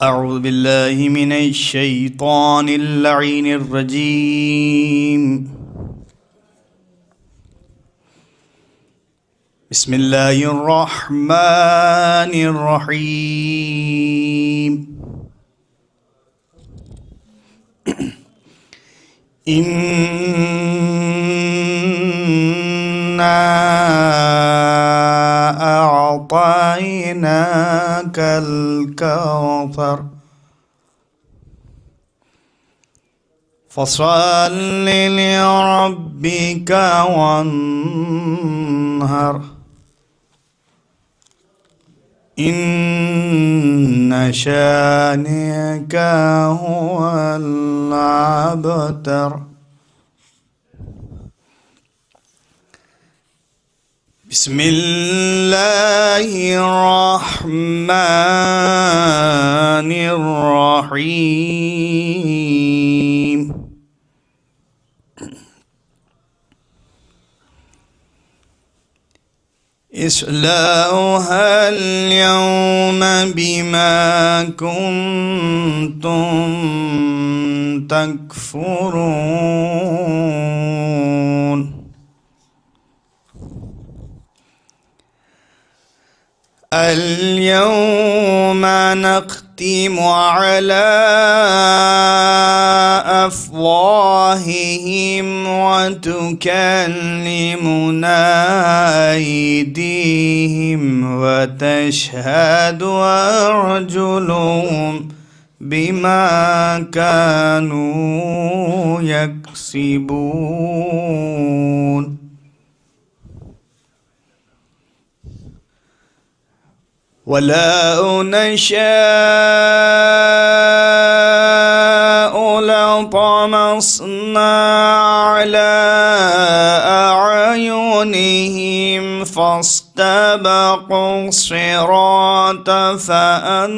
أعوذ بالله من الشيطان اللعين الرجيم. بسم الله الرحمن الرحيم. إنا أعطيناك الكوثر فصل لربك وانهر إن شانئك هو الأبتر. بسم الله الرحمن الرحيم. اصلوها اليوم بما كنتم تكفرون. اليوم نختم على أفواههم وتكلمنا أيديهم وتشهد أرجلهم بما كانوا يكسبون. ولو نشاء لطمسنا على أعينهم فاستبقوا الصراط فأنى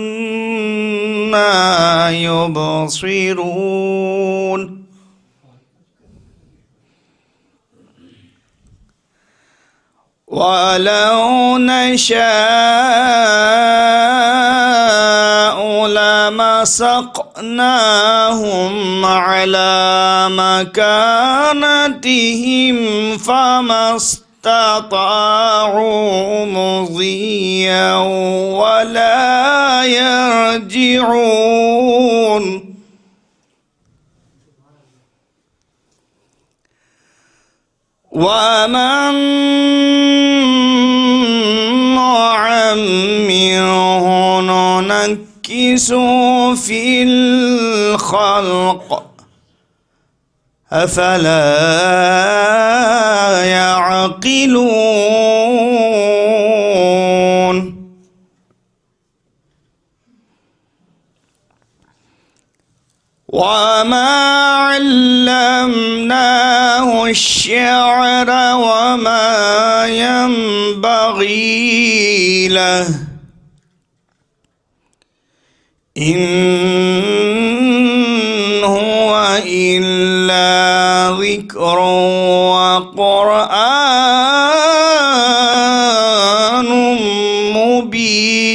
يبصرون. ولو نشاء لمسخناهم على مكانتهم فما استطاعوا مضيا ولا يرجعون. ومن نعمره ننكسه في الخلق أفلا يعقلون. وما علمناه الشعر وما ينبغي له إن هو إلا ذكر وقرآن مبين.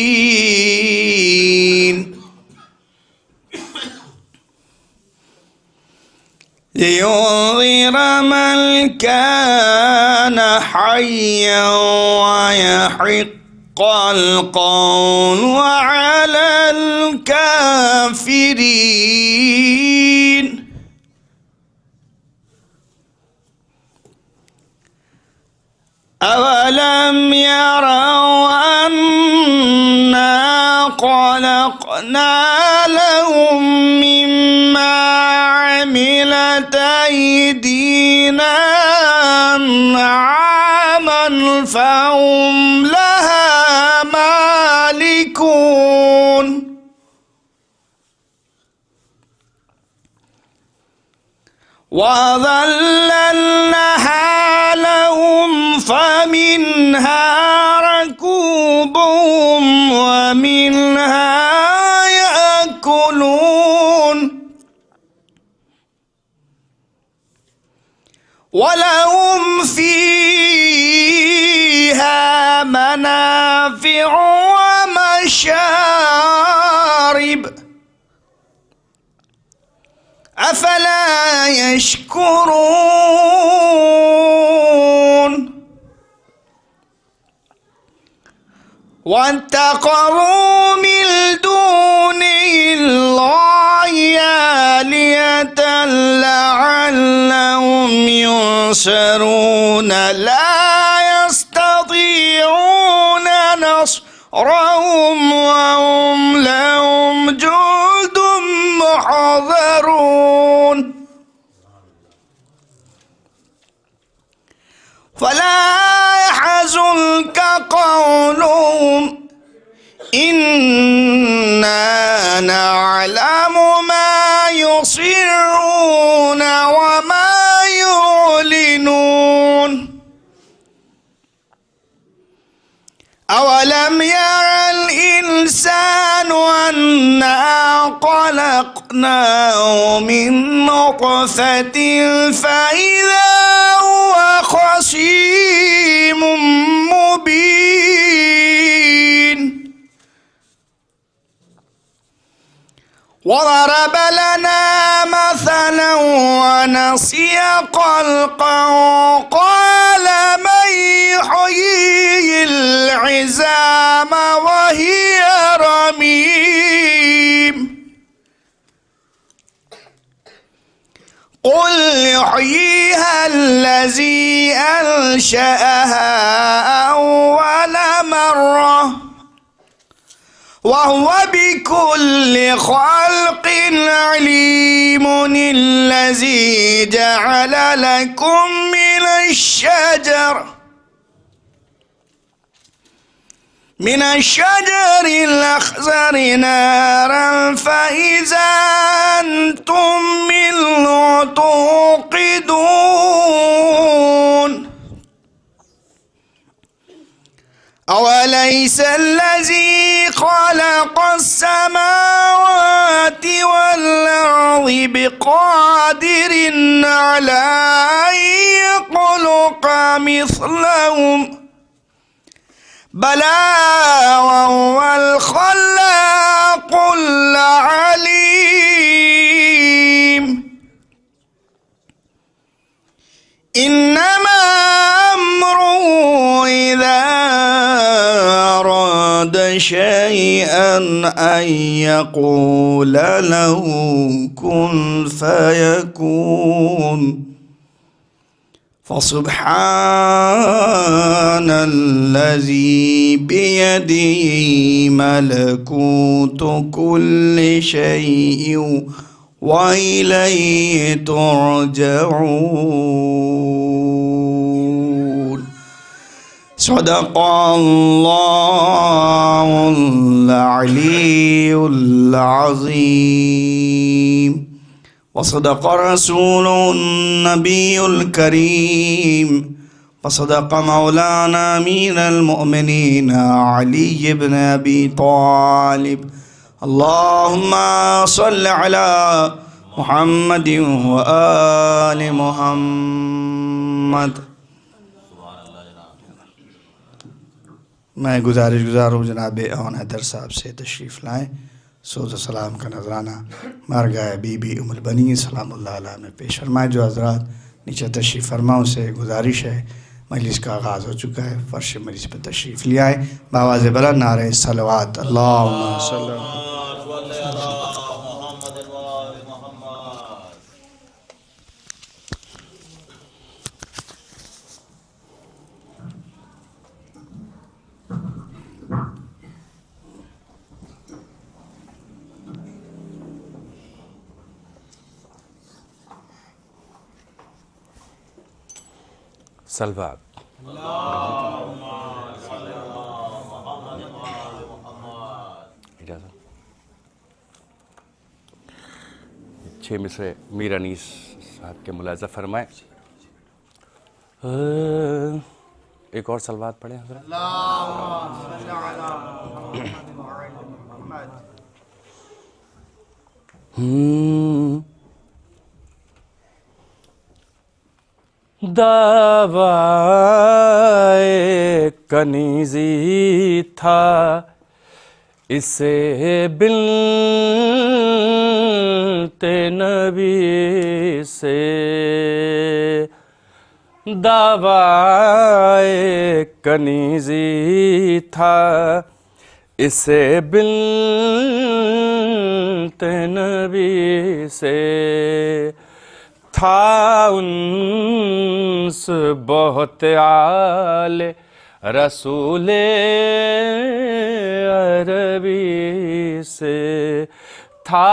لينذر من كان حيا ويحق القول على الكافرين. أولم يروا أنا خلقنا لهم مما عملت أيدينا أنعاما فهم لها مالكون. وظللناها لهم فمنها ركوبهم ومنها يأكلون. ولهم فيها منافع ومشارب أفلا يشكرون واتخذوا من دونه الله آلهة لعلهم ينصرون لا يستطيعون نصرهم وهم لهم جند محضرون فلا يحزنك قولهم إنا نعلم ما يسرون وما يعلنون أولم ير الإنسان أنا خلقناه من نطفة فإذا هو خصيم مبين وضرب لنا مثلا ونسي خلقه قال من يحيي العظام وهي رميم قل يحييها الذي أنشأها أول مرة وهو بكل خلق عليم الذي جعل لكم من الشجر الأخضر نارا فإذا أنتم منه توقدون أوليس الذي خلق السماوات والأرض بقادر على أن يخلق مثلهم بلى وهو الخلاق العليم إنما أمره إذا أراد شيئا أن يقول له كن فيكون فسبحان الذي بيده ملكوت كل شيء وإليه ترجعون صدق الله العلي العظيم وصدق رسوله النبي الكريم وصدق مولانا أمير المؤمنين علي بن أبي طالب اللهم صل على محمد وآل محمد. میں گزار ہوں جناب اون حیدر صاحب سے تشریف لائیں. سوز و سلام کا نذرانہ مارگاہ بی بی ام البنین سلام اللہ علیہ میں پیش فرمائے. جو حضرات نیچے تشریف فرماؤں سے گزارش ہے مجلس کا آغاز ہو چکا ہے, فرش مجلس پہ تشریف لے آئیں. بآواز بلند نعرہ صلوات اللہم صلی اللہ سلوات. چھ مصرے میر انیس صاحب کے ملاحظہ فرمائیں. ایک اور سلوات پڑھیں حضرت. دعوائے کنیزی تھا اسے بن نبی سے دعوائے کنیزی تھا، اسے بنت نبی سے تھا انس بہت اعلی رسول عربی سے، تھا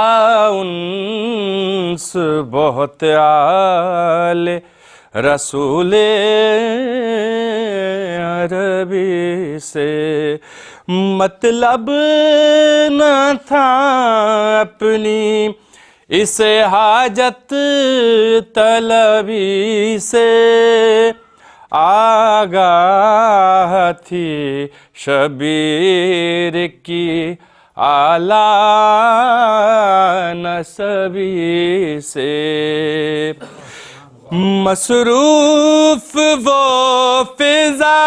انس بہت اعلی رسول عربی سے، مطلب نہ تھا اپنی اس حاجت طلبی سے، آگاہ تھی شبیر کی اعلیٰ نسبی سے، مصروف وہ فضا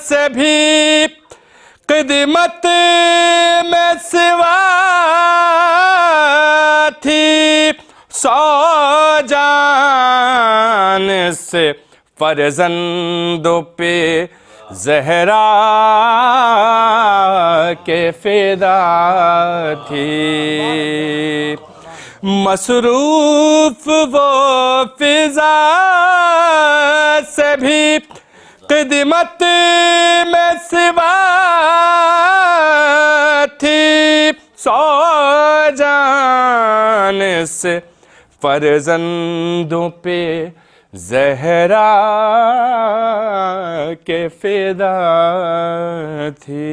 سے بھی خدمت میں سوا تھی، سو جان سے فرزندوں پہ زہرا کے فدا تھی، مصروف وہ فضا سے بھی خدمت میں سوا تھی، سو جان سے فرزندوں پہ زہرا کے فدا تھی۔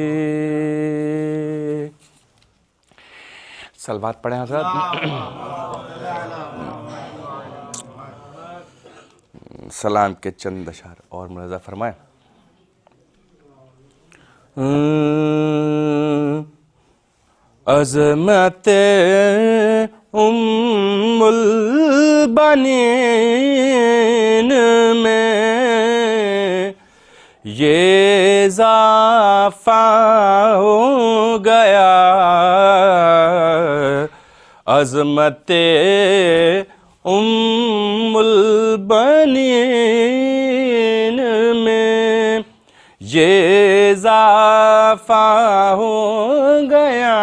صلوات پڑھیں حضرات۔ سلام کے چند اشعار اور ملاحظہ فرمائیں۔ عظمت ام البنین میں یہ اضافہ ہو گیا، عظمت ام البنین میں یہ اضافہ ہو گیا،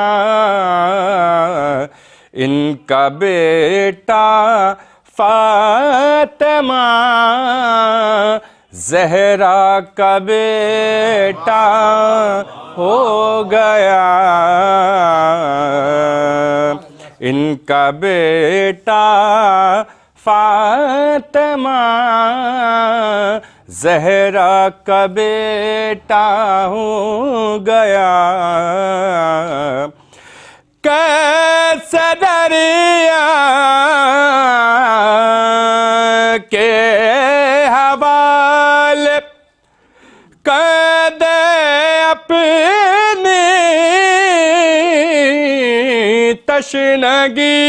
ان کا بیٹا فاطمہ زہرا کا بیٹا ہو گیا، ان کا بیٹا فاطمہ زہرا کا بیٹا ہو گیا، کیسے دریا کے حوالے کر دے اپنی تشنگی،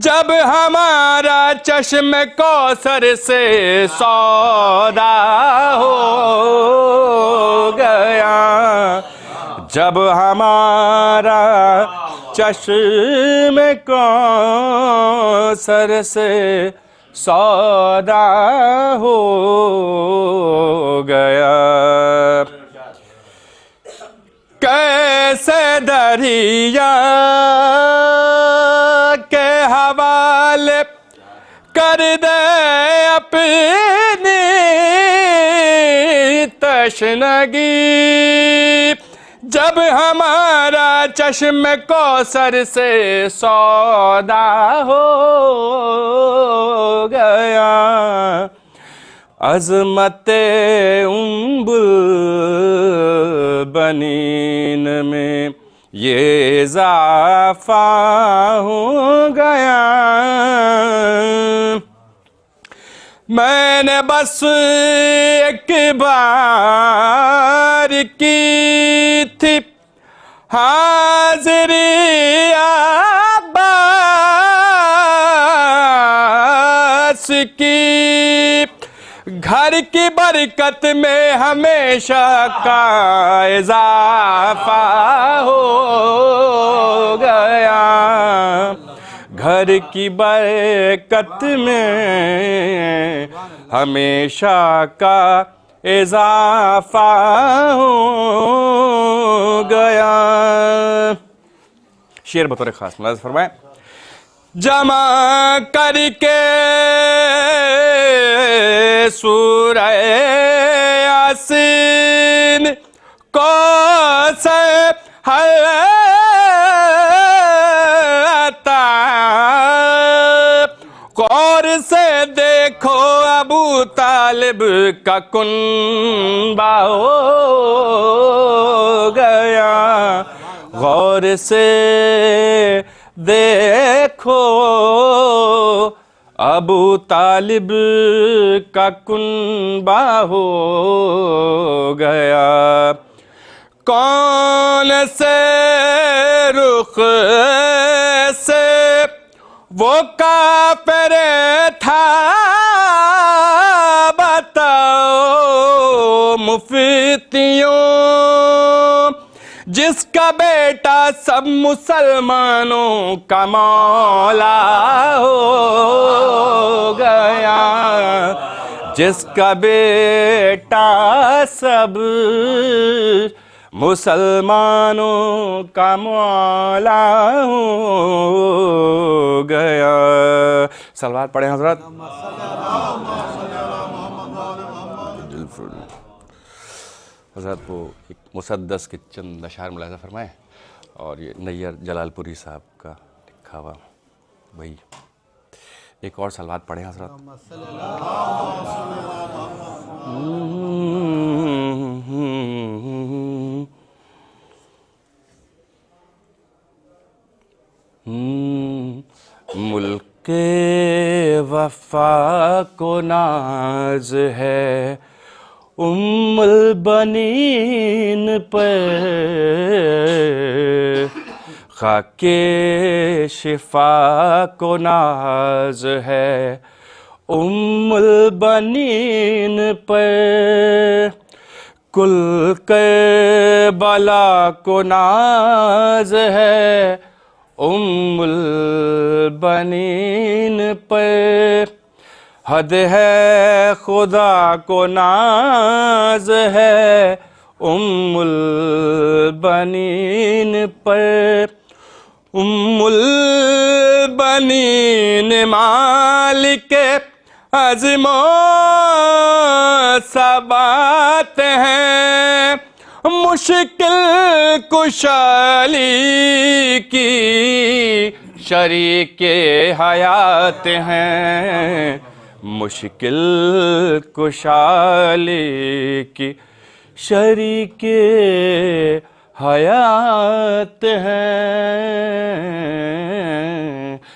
جب ہمارا چشم کوثر سے سودا ہو گیا، جب ہمارا چشم کوثر سے سودا ہو گیا، کیسے دریا کے حوالے کر دے اپنی تشنگی، جب ہمارا چشم کوثر سے سودا ہو گیا، عظمت ام البنین میں یہ اضافہ ہو گیا، میں نے بس ایک بار کی تھی حاضری عباس کی، گھر کی برکت میں ہمیشہ کا اضافہ ہو گیا، سرکار کی برکت میں ہمیشہ کا اضافہ ہو گیا. شعر بطور خاص ملاحظہ فرمائیں. جمع کر کے سورہ یاسین کو سے غور سے دیکھو ابو طالب کا کنبہ ہو گیا. غور سے دیکھو ابو طالب کا کنبہ ہو گیا. کون سے رخ سے وہ کافر تھا بتاؤ مفتیوں، جس کا بیٹا سب مسلمانوں کا مولا ہو گیا. جس کا بیٹا سب مسلمانوں کا مولا ہو گیا. صلوات پڑھیں حضرت. حضرت وہ ایک مسدس کے چند اشعار ملاحظہ فرمائیں، اور یہ نیر جلال پوری صاحب کا لکھا ہوا وہی. ایک اور صلوات پڑھیں حضرت. ملک وفا کو ناز ہے ام البنین پر، خاک شفا کو ناز ہے ام البنین پر، کل کربلا کو ناز ہے ام البنین پر، حد ہے خدا کو ناز ہے ام البنین پر. ام البنین مالک عظم و ثبات ہیں، مشکل کشالی کی شریک حیات ہیں، مشکل کشالی کی شریک حیات ہیں.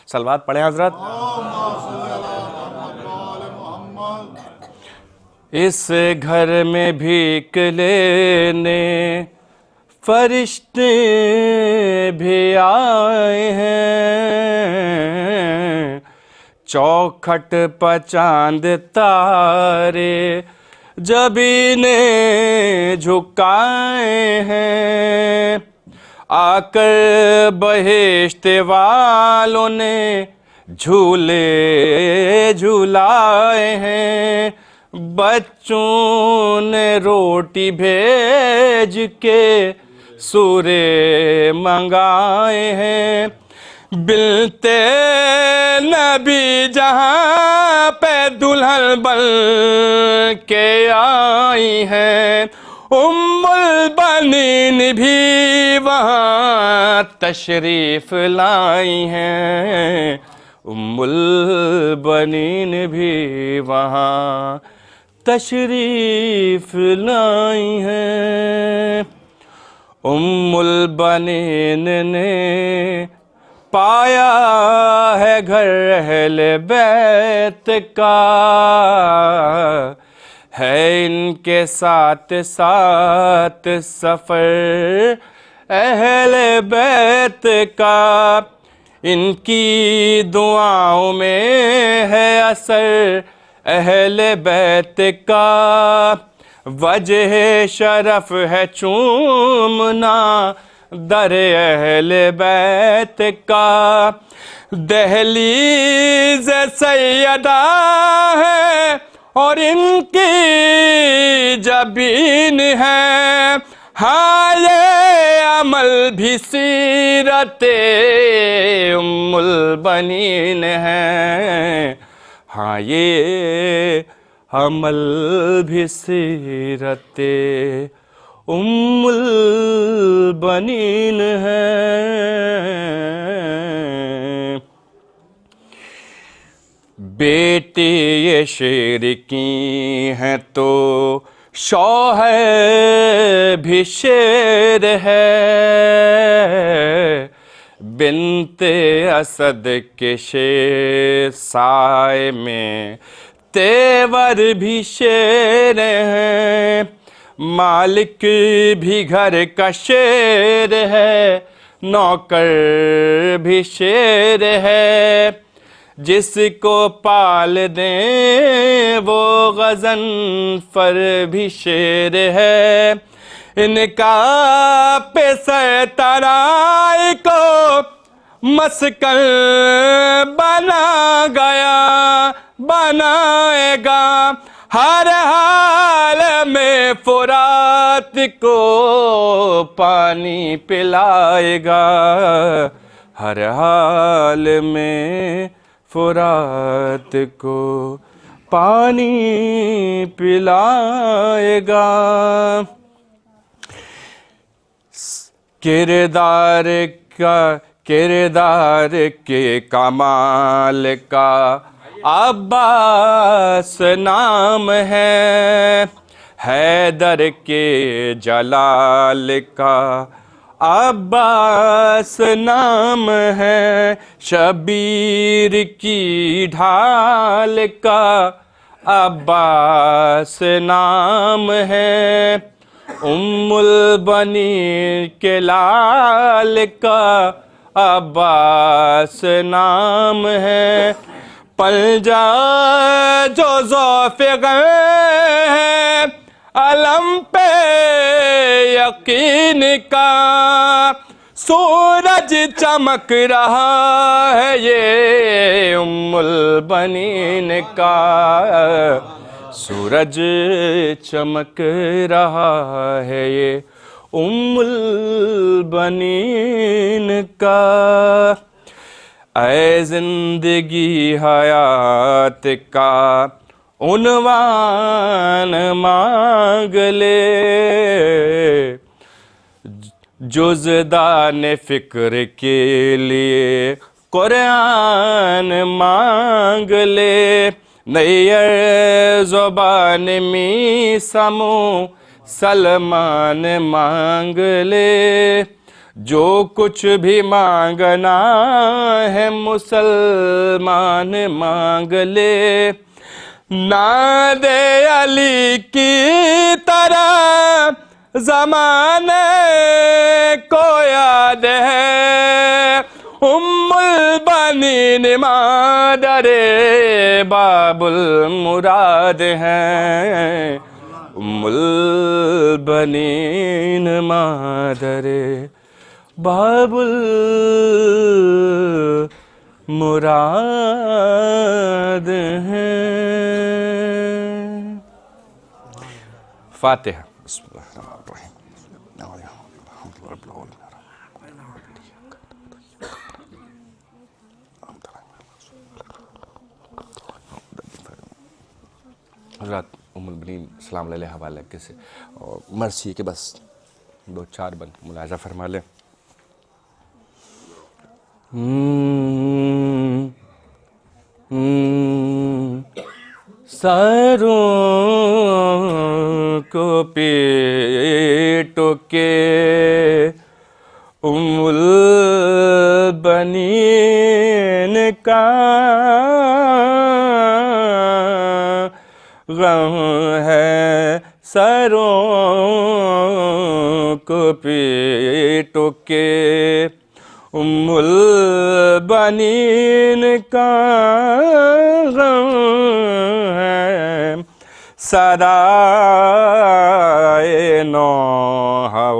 صلوات پڑھیں حضرت. اس گھر میں بھیک لینے فرشتے بھی آئے ہیں، چوکھٹ پہ چاند تارے جبینے جھکائے ہیں، آ کر بہشت والوں نے جھولے جھولائے ہیں، بچوں نے روٹی بھیج کے سورے منگائے ہیں، بنتے نبی جہاں پہ دلہن بن کے آئی ہیں، ام البنین بھی وہاں تشریف لائی ہیں، ام البنین بھی وہاں تشریف لائی ہیں. ام البنین نے پایا ہے گھر اہل بیت کا، ہے ان کے ساتھ ساتھ سفر اہل بیت کا، ان کی دعاؤں میں ہے اثر اہل بیت کا، وجہ شرف ہے چومنا در اہل بیت کا، دہلیز سیدہ ہے اور ان کی جبین ہے، ہاں یہ عمل بھی سیرت ام البنین ہے، ہاں یہ عمل بھی سیرت ام البنین ہے۔ بیٹی یہ شیر کی ہیں تو شوہر بھی شیر ہے، بنت اسد کے شیر سائے میں تیور بھی شیر ہے، مالک بھی گھر کا شیر ہے، نوکر بھی شیر ہے، جس کو پال دیں وہ غضنفر بھی شیر ہے، ان کا پیسہ ترائی کو مسکن بنائے گا، ہر حال میں فرات کو پانی پلائے گا، ہر حال میں فرات کو پانی پلائے گا۔ کردار کے کمال کا عباس نام ہے، حیدر کے جلال کا عباس نام ہے، شبیر کی ڈھال کا عباس نام ہے، ام البنین کے لال کا عباس نام ہے، پنجہ جو ذوف ہے علم پہ یقین کا، سورج چمک رہا ہے یہ ام البنین کا، سورج چمک رہا ہے یہ ام البنین کا۔ اے زندگی حیات کا عنوان مانگ لے، جزدان فکر کے لیے قرآن مانگ لے، نیر زبان می سمو سلمان مانگ لے، جو کچھ بھی مانگنا ہے مسلمان مانگ لے، ناد علی کی طرح زمانے کو یاد ہے، ام البنین مادر باب المراد ہے، ام البنین مادر باب المراد ہے۔ فاتحہ۔ بسم اللہ الرحمن الرحیم۔ حضرات ام البنین سلام علیہ حوالہ سے اور مرسی کے بس 2-4 بند ملاحظہ فرما لیں۔ سروں کو پیٹو کے ام البنین کا غم ہے، سروں کو پیٹو کے ام البنین کا غم ہے، صدائے نوح و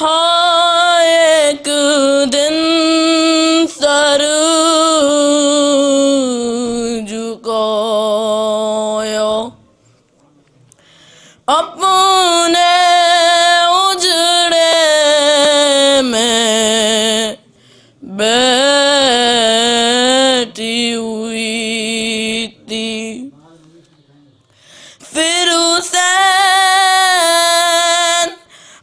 ہاں ایک دن سر جھکایا اپنے اجڑے میں بیٹھی ہوئی تھی، پھر حسین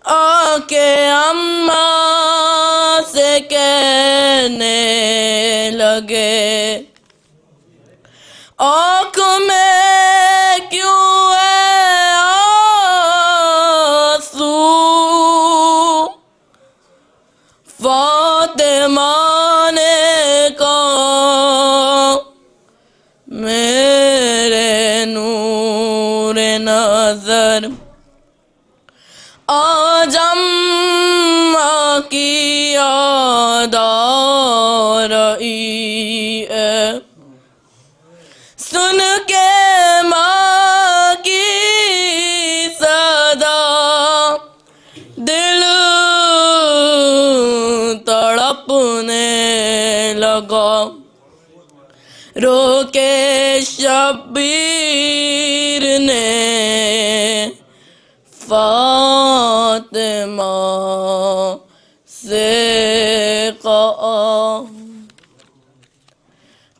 آ کے اماں سے کہنے لگے آنکھ میں کیوں ہے آنسو، فاطمہ نے کہا میرے نور نظر آج اماں کی یاد آ رہی ہے، سن کے ماں کی صدا دل تڑپنے لگا، رو کے شبیر نے فاطمہ سے کہا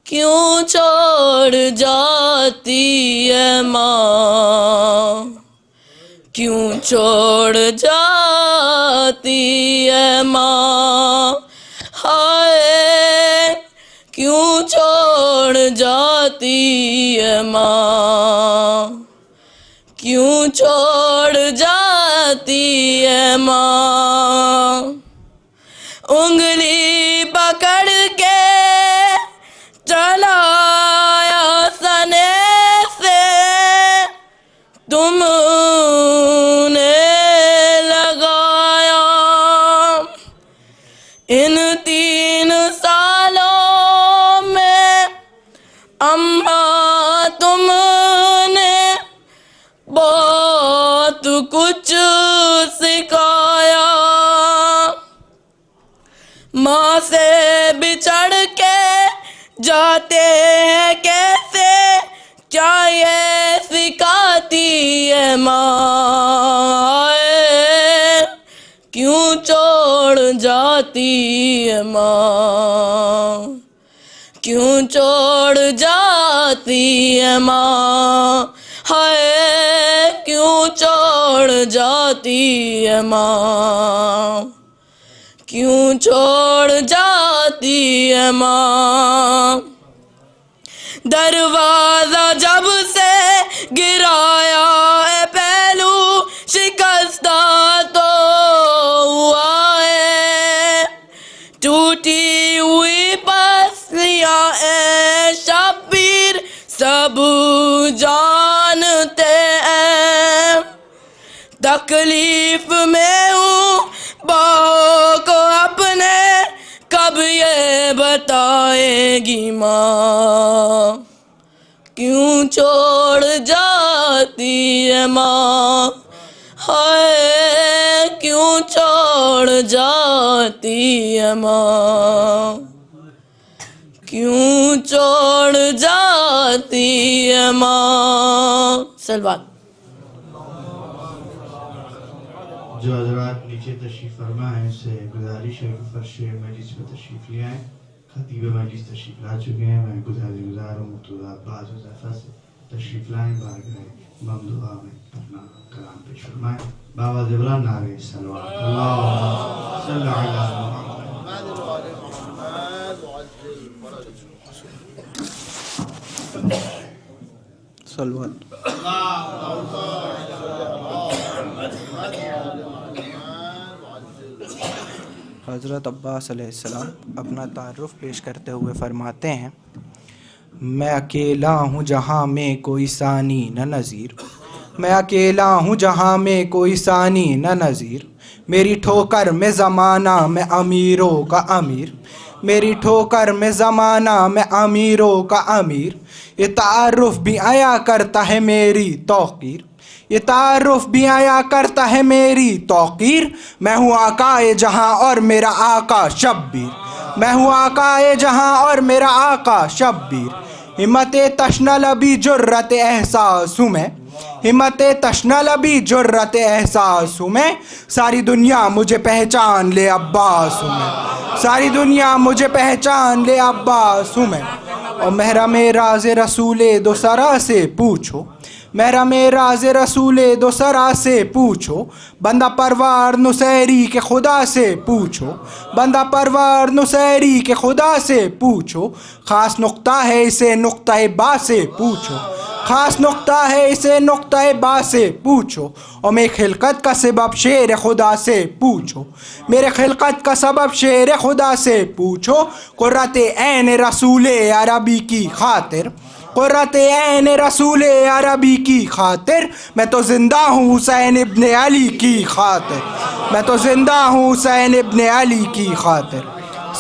کیوں چھوڑ جاتی ہے ماں، کیوں چھوڑ جاتی ہے ماں، ہائے کیوں چھوڑ جاتی ہے ماں، کیوں چھوڑ جاتی ہے ماں، انگلی پکڑ کے چلایا سنے سے تم نے لگایا، ان 3 سالوں میں اماں تم نے بہت کچھ سکھایا، ماں سے بچھڑ کے جاتے ہیں کیسے کیا یہ سکھاتی ہے ماں، کیوں چھوڑ جاتی ہے ماں، کیوں چھوڑ جاتی ہے ماں، ہائے کیوں چھوڑ جاتی ہے ماں، کیوں چھوڑ جاتی ہے ماں، دروازہ جب سے گرایا ہے پہلو شکستہ تو ہوا ہے، ٹوٹی ہوئی پسلیاں اے شبیر سب جانتے ہیں، تکلیف میں ہوں باہوں کو اپنے کب یہ بتائے گی ماں، کیوں چھوڑ جاتی ہے ماں، ہائے کیوں چھوڑ جاتی ہے ماں، کیوں چھوڑ جاتی ہے ماں، سلوات۔ جو حضرات نیچے تشریف فرما ہیں سے گزارش ہے کہ فرش مجلس میں تشریف لے آئیں، خطیب مجلس تشریف لا چکے ہیں، میں گزار ہوں مقتدیٰ عباس حذیفہ سے تشریف لائیں، بارگاہ ممدوحہ میں اپنا کلام پیش فرمائیں، بآواز بلند نعرہ صلوات، اللہم صلی علی محمد صلوات۔ حضرت عباس علیہ السلام اپنا تعارف پیش کرتے ہوئے فرماتے ہیں میں اکیلا ہوں جہاں میں کوئی ثانی نہ نظیر، میں اکیلا ہوں جہاں میں کوئی ثانی نہ نظیر، میری ٹھوکر میں زمانہ میں امیروں کا امیر، میری ٹھوکر میں زمانہ میں امیروں کا امیر، یہ تعارف بھی آیا کرتا ہے میری توقیر، یہ تعارف بھی آیا کرتا ہے میری توقیر، میں ہوں آقائے جہاں اور میرا آقا شبیر، میں ہوں آقائے جہاں اور میرا آقا شبیر، ہمت تشنہ لبی جرت احساس ہوں میں، ہمت تشنہ لبی جرت احساس ہوں میں، ساری دنیا مجھے پہچان لے عباس ہوں میں، ساری دنیا مجھے پہچان لے عباس ہوں میں، اور محرم راز رسول دو سرا سے پوچھو، محرم راز رسول دو سرا سے پوچھو، بندہ پروار نصیری کے خدا سے پوچھو، بندہ پروار نصیری کے خدا سے پوچھو، خاص نقطہ ہے اسے نقطہ با سے پوچھو، خاص نقطہ ہے اسے نقطہ با سے پوچھو، اور میرے خلقت کا سبب شیر خدا سے پوچھو، میرے خلقت کا سبب شیر خدا سے پوچھو، قرۃ عین رسول عربی کی خاطر، قرۃ عین رسول عربی کی خاطر، میں تو زندہ ہوں حسین ابن علی کی خاطر، میں تو زندہ ہوں حسین ابن علی کی خاطر۔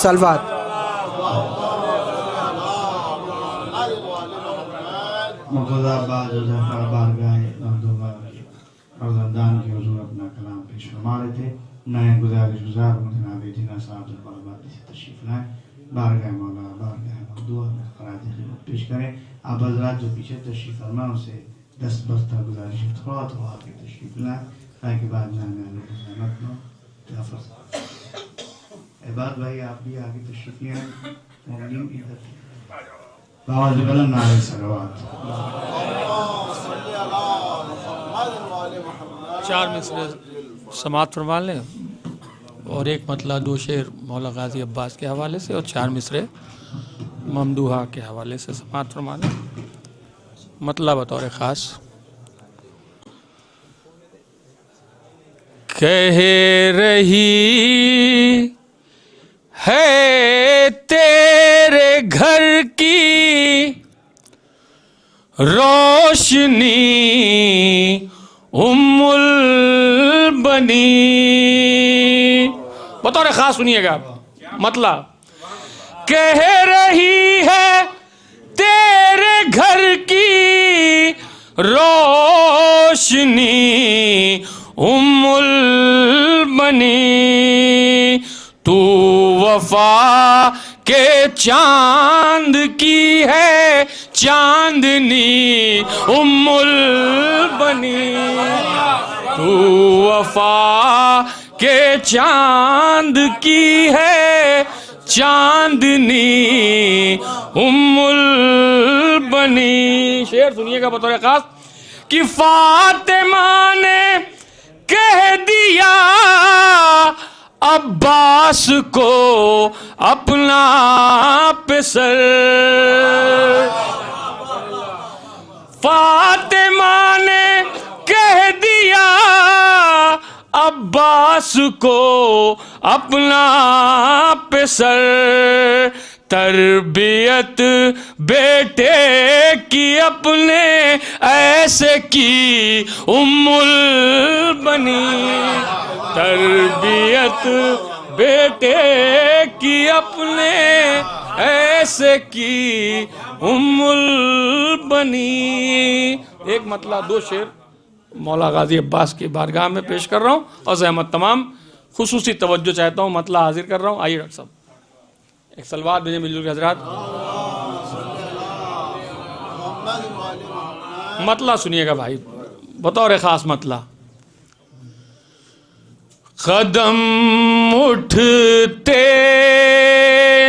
صلوات۔ مرتضی عباس جو ظفر بارگاہ روزمدان کے حضور اپنا کلام پیش فرما رہے تھے، میں گزار ہوں جناب جناح صاحب البربادی سے تشریف لائیں، بارگاہ مولا بارگاہ مودوع میں خراج خدمت پیش کریں۔ آپ حضرات جو پیچھے تشریف فرما ان سے دست بستہ گزارش ہے تھوڑا آ کے تشریف لائیں تاکہ بعد میں زحمت نہ ہو۔ جعفر صاحب، عباد بھائی آپ بھی آگے تشریف لائیں، مومنین ادھر باواز بلند نعرہ صلوات۔ چار مصرے سماعت فرما لیں اور ایک مطلع دو شعر مولا غازی عباس کے حوالے سے اور چار مصرے ممدوحہ کے حوالے سے سماعت فرما لیں۔ مطلع بطور خاص۔ کہہ رہی ہے تیرے گھر کی روشنی ام البنی، بطور خاص سنیے گا مطلع، کہہ رہی ہے تیرے گھر کی روشنی ام البنی، تو وفا کے چاند کی ہے چاندنی ام البنی، تو وفا کے چاند کی ہے چاندنی ام البنی۔ شعر سنیے گا بطور خاص کہ فاطمہ نے کہہ دیا عباس کو اپنا پسر، فاطمہ نے کہہ دیا عباس کو اپنا پسر، تربیت بیٹے کی اپنے ایسے کی ام البنی، تربیت بیٹے کی اپنے ایسے کی ام البنی۔ ایک مطلع دو شعر مولا غازی عباس کی بارگاہ میں پیش کر رہا ہوں اور زحمت تمام خصوصی توجہ چاہتا ہوں، مطلع حاضر کر رہا ہوں۔ آئیے ڈاکٹر صاحب ایک صلوات بھیجیں مل جل کے حضرات۔ مطلع سنیے گا بھائی بطور خاص مطلع، قدم اٹھتے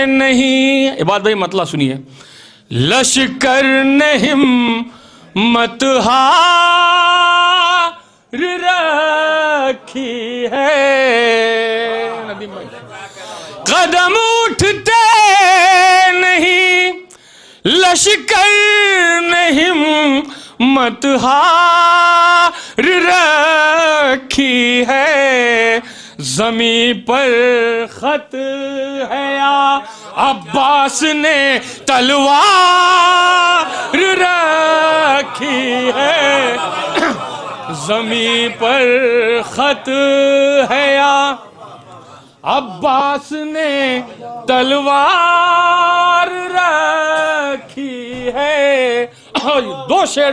نہیں، عباد بھائی مطلع سنیے، لشکر نے ہمت ہار رکھی ہے، ندیم بھائی قدم اٹھتے نہیں لشکر نے ہمت ہار رکھی ہے، زمین پر خط ہے یا عباس نے تلوار رکھی ہے، زمین پر خط ہے یا عباس نے تلوار رکھی ہے۔ دو شعر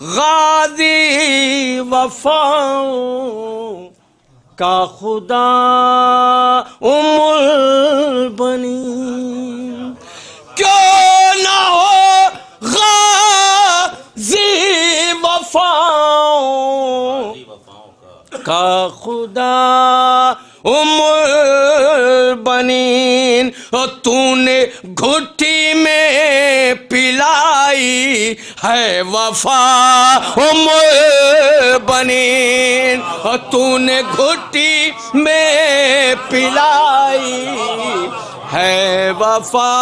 غازی وفاؤں کا خدا البنین، کیوں نہ ہو غازی وفاؤں کا خدا البنین، اور تو نے گھٹی میں پلائی ہے وفا البنین، اور تو نے گھٹی میں پلائی ہے وفا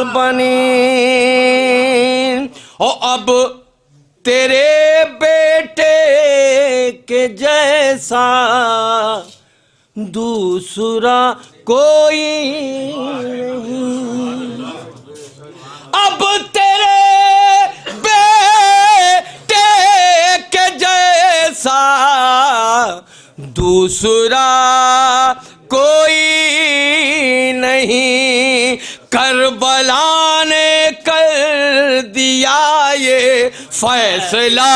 البنین، اور اب تیرے بیٹے کے جیسا دوسرا کوئی نہیں، اب تیرے بیٹے کے جیسا دوسرا کوئی نہیں، کربلا نے کر دیا یہ فیصلہ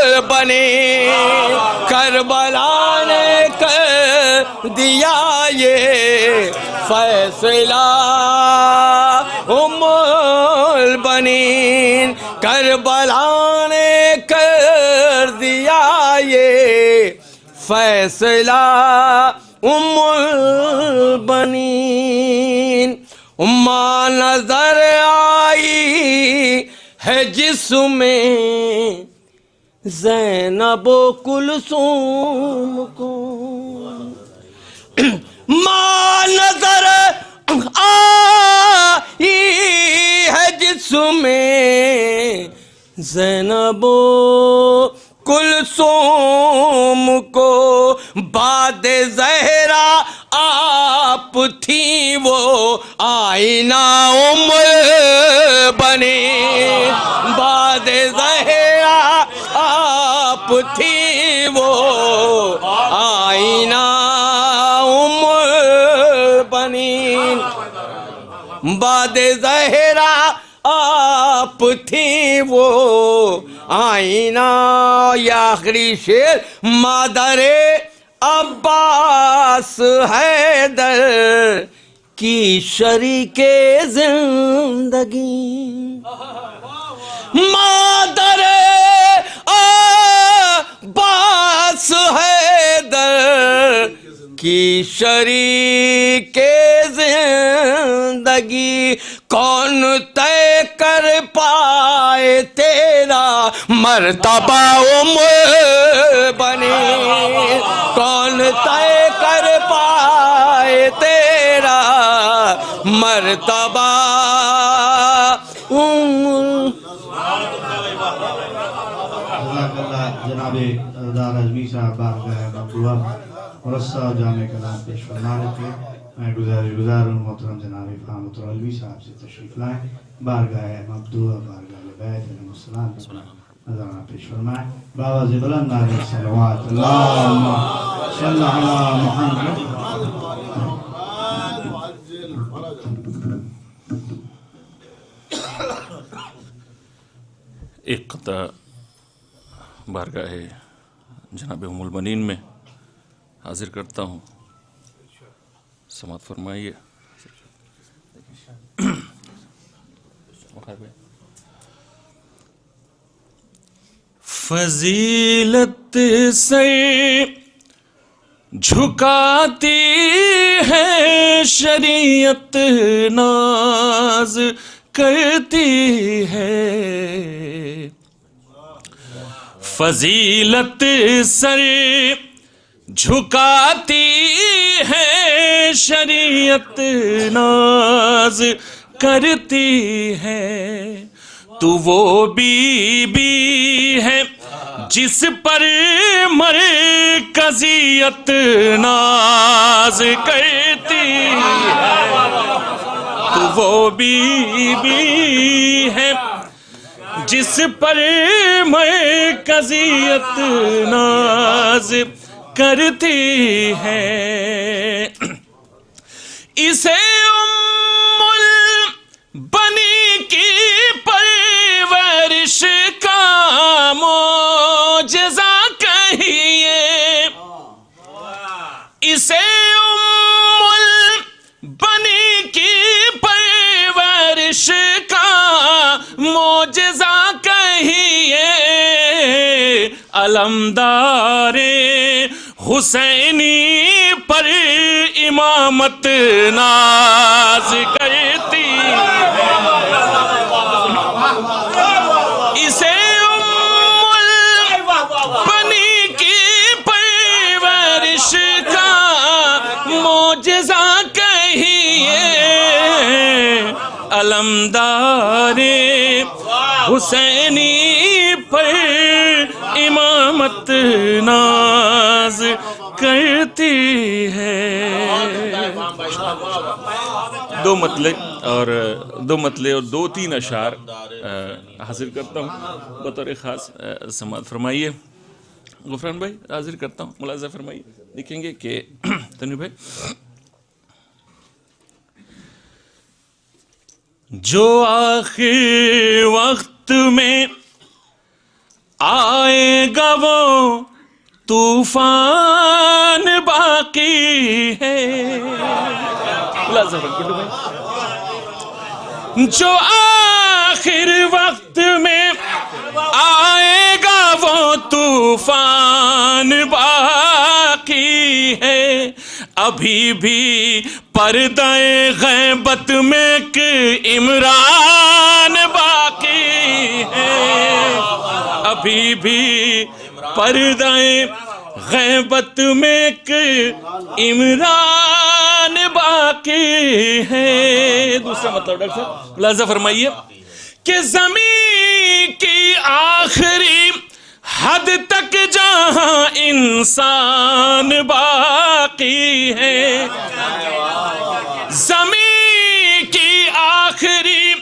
البنین، کربلا نے کر دیا یہ فیصلہ البنین، کربلا نے کر دیا یہ فیصلہ البنین، اماں نظر آئی ہے جس میں زینب و کلثوم کو، ماں نظر آئی ہے جس میں زینب و کلثوم کو، بعد زہرا آپ تھی وہ آئینہ البنین، بعد زہرا آپ تھی وہ آئینہ البنین، بعد زہرا آپ تھی وہ آئینہ، یا آخری شعر، مادر عباس حیدر کی شریک زندگی، مادر عباس حیدر کی شریک زندگی، کون طے کر پائے تیرا مرتبہ البنین، کون طے کر پائے تیرا مرتبہ جناب دار اعظمی صاحب بارگاہ مقبولہ مرصع جامع کلام پیش فرمانے تھے، میں گزار ہوں محترم جناب فہم العلوی صاحب سے تشریف لائیں، بارگاہ مقبولہ بارگاہ بیت علیہ السلام نظرانہ پیش فرمائیں، بآواز بلند نعرہ صلوات اللہم صلی علی محمد۔ ایک قطع بارگاہ جناب ام البنین میں حاضر کرتا ہوں، سماعت فرمائیے۔ فضیلت سے جھکاتی ہے شریعت، ناز کرتی ہے، فضیلت سر جھکاتی ہے شریعت، ناز کرتی ہے، تو وہ بی بی ہے جس پر مرکزیت ناز کرتی ہے، تو وہ بی بی ہے جس پر مرکزیت ناز کرتی ہے، اسے ام البنی کی کی پرورش کا معجزہ کہیے علمدار حسینی پر امامت ناز کرتی اسے بنی کی پرورش کا معجزہ کہیے علمدار حسینی پر امامت ناز کرتی ہے. دو مطلع اور دو تین اشعار حاضر کرتا ہوں بطور خاص سماعت فرمائیے. غفران بھائی حاضر کرتا ہوں, ملاحظہ فرمائیے. دیکھیں گے کہ تنویر بھائی جو آخر وقت میں آئے گا وہ طوفان باقی ہے. جو آخر وقت میں آئے گا وہ طوفان باقی ہے. ابھی بھی پردہ غیبت میں ایک عمران باقی ہے. ابھی بھی پردہ غیبت میں ایک عمران باقی ہے. دوسرا مطلب ڈاکٹر صاحب ملاحظہ فرمائیے کہ زمین کی آخری حد تک جہاں انسان باقی ہے. زمین کی آخری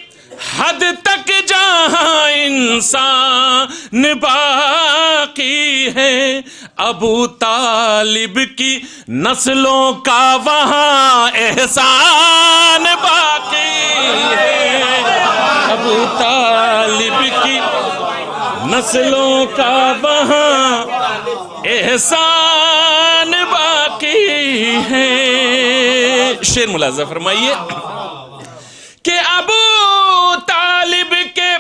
حد تک جہاں انسان باقی ہے. ابو طالب کی نسلوں کا وہاں احسان باقی ہے. ابو طالب کی نسلوں کا وہاں احسان باقی ہے. شعر ملاحظہ فرمائیے کہ ابو طالب کے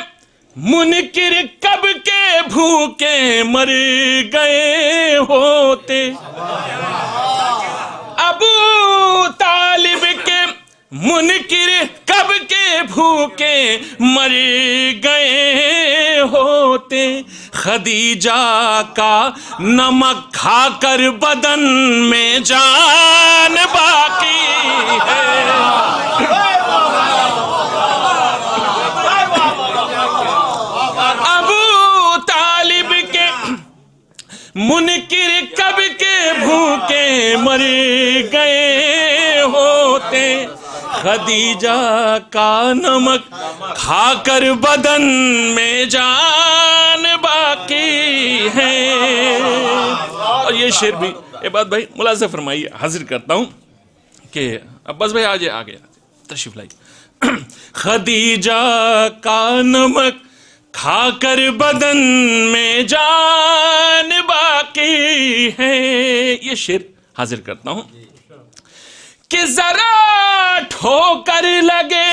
منکر کب کے بھوکے مر گئے ہوتے. ابو طالب کے منکر کب کے بھوکے مر گئے ہوتے. خدیجہ کا نمک کھا کر بدن میں جان باقی ہے. ابو طالب کے منکر کب کے بھوکے مر گئے ہوتے. خدیجہ کا نمک کھا کر بدن میں جان باقی ہے. اور یہ شعر بھی عباد بھائی ملاحظہ فرمائیے, حاضر کرتا ہوں کہ عباس بھائی آگے تشریف لائیے. خدیجہ کا نمک کھا کر بدن میں جان باقی ہے. یہ شعر حاضر کرتا ہوں کہ ذرا ٹھوکر لگے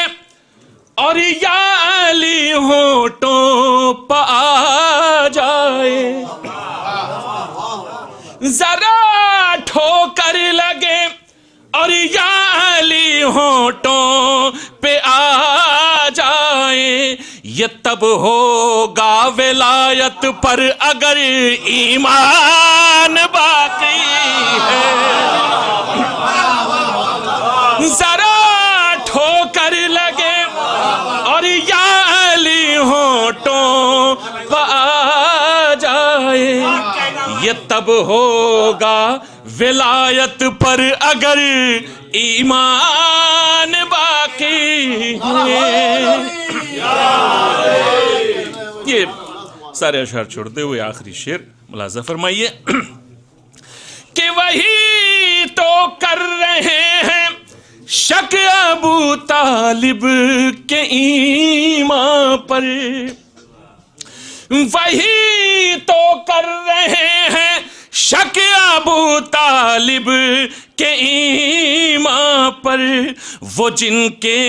اور یا علی ہونٹوں پہ آ جائے. ذرا ٹھوکر لگے اور یا علی ہونٹوں پہ آ جائے. یہ تب ہوگا ولایت پر اگر ایمان باقی ہے. ذرا ٹھوکر لگے اور یا علی ہونٹوں پہ آ جائے. یہ تب ہوگا ولایت پر اگر ایمان باقی ہے. یہ سارے اشعار چھوڑتے ہوئے آخری شعر ملاحظہ فرمائیے کہ وہی تو کر رہے ہیں شک ابو طالب کے ایمان پر. وہی تو کر رہے ہیں شک ابو طالب کے ایمان پر، وہ جن کے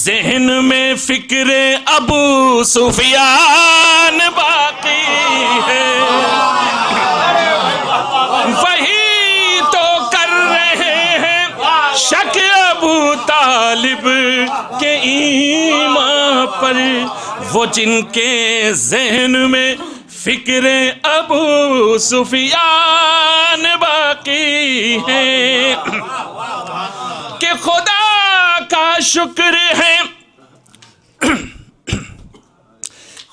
ذہن میں فکر ابو سفیان باقی ہے، وہی تو کر رہے ہیں شک ابو طالب کے ایمان پر، وہ جن کے ذہن میں فکر ابو سفیان باقی ہے، کہ خدا کا شکر ہے،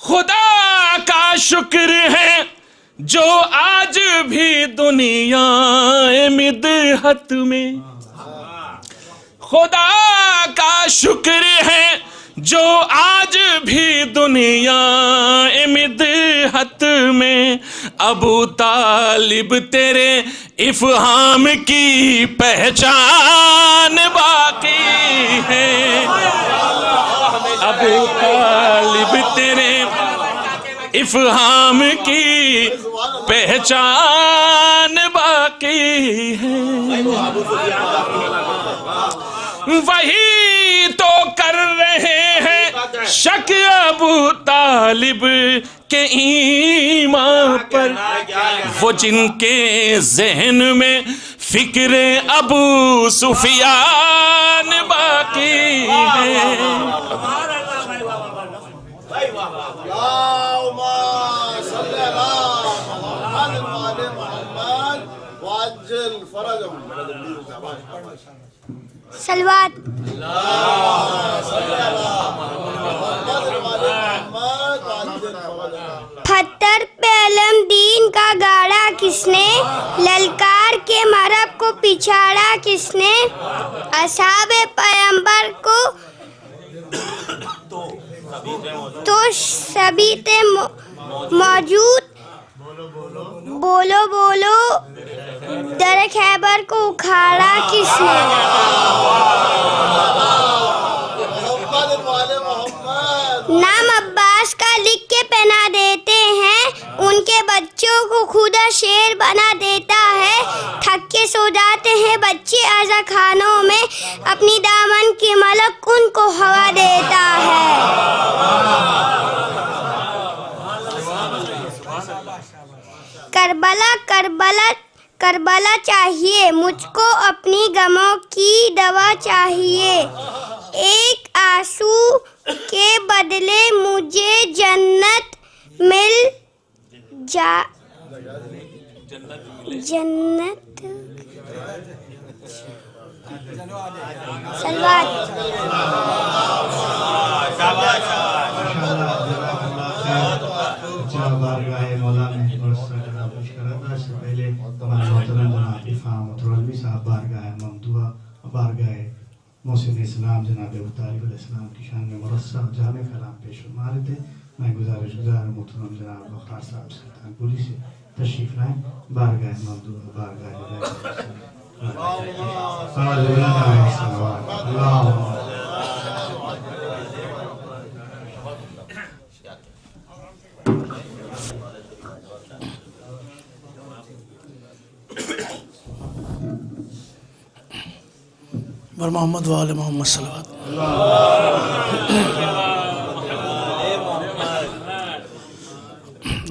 خدا کا شکر ہے جو آج بھی دنیا مدحت میں، خدا کا شکر ہے جو آج بھی دنیا مدحت میں، ابو طالب تیرے افہام کی پہچان باقی ہے، ابو طالب تیرے افہام کی پہچان باقی ہے، وہی تو کر رہے ہیں شک ابو طالب کے ایمان پر، وہ جن کے ذہن میں فکر ابو سفیان باقی ہے۔ سلوات۔ پتھر پہ علم دین کا گاڑا کس نے، للکار کے مرب کو پچھاڑا کس نے، اصحاب پیغمبر کو تو سبھی تھے موجود، بولو بولو در خیبر کو اکھاڑا کس نے، نام عباس کا لکھ کے پہنا دیتے ہیں، ان کے بچوں کو خدا شیر بنا دیتا ہے، تھک کے سو جاتے ہیں بچے عزا خانوں میں، اپنی دامن کی ملک ان کو ہوا دیتا ہے۔ کربلا کربلا کربلا چاہیے مجھ کو، اپنی غموں کی دوا چاہیے، ایک آنسو کے بدلے مجھے جنت مل جنت۔ سلوات۔ بارگاہ مولانا پیش کرا تھا، اس سے پہلے ہمارے محترم جناب افہام مترولوی صاحب بارگاہ ممدوحہ، بارگاہ محسن اسلام جناب ابو طالب علیہ السلام کی شان میں مرصع جامع کلام پیش فرما رہے تھے۔ میں گزارش گزار محترم جناب وقار صاحب سلطان پوری سے تشریف لائیں، بارگاہ ممدوحہ بارگاہ بر محمد و آل محمد صلوات۔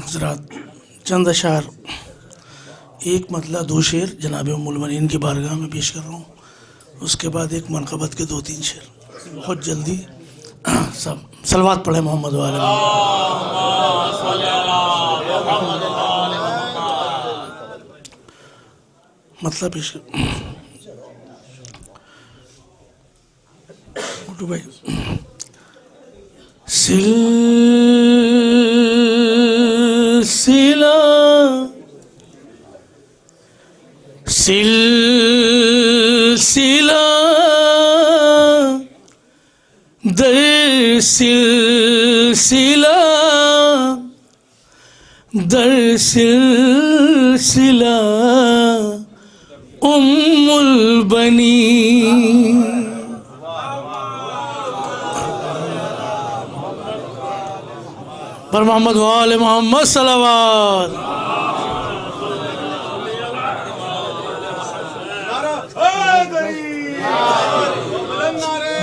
حضرات چند اشعار، ایک مطلع دو شعر جناب ام المؤمنین کی بارگاہ میں پیش کر رہا ہوں، اس کے بعد ایک منقبت کے 2-3 شعر، بہت جلدی سب صلوات پڑھیں محمد و آل محمد۔ مطلب پیش کر بھائی، سلسلہ در سلسلہ در سلسلہ ام البنین، پر محمد و آل محمد صلوات۔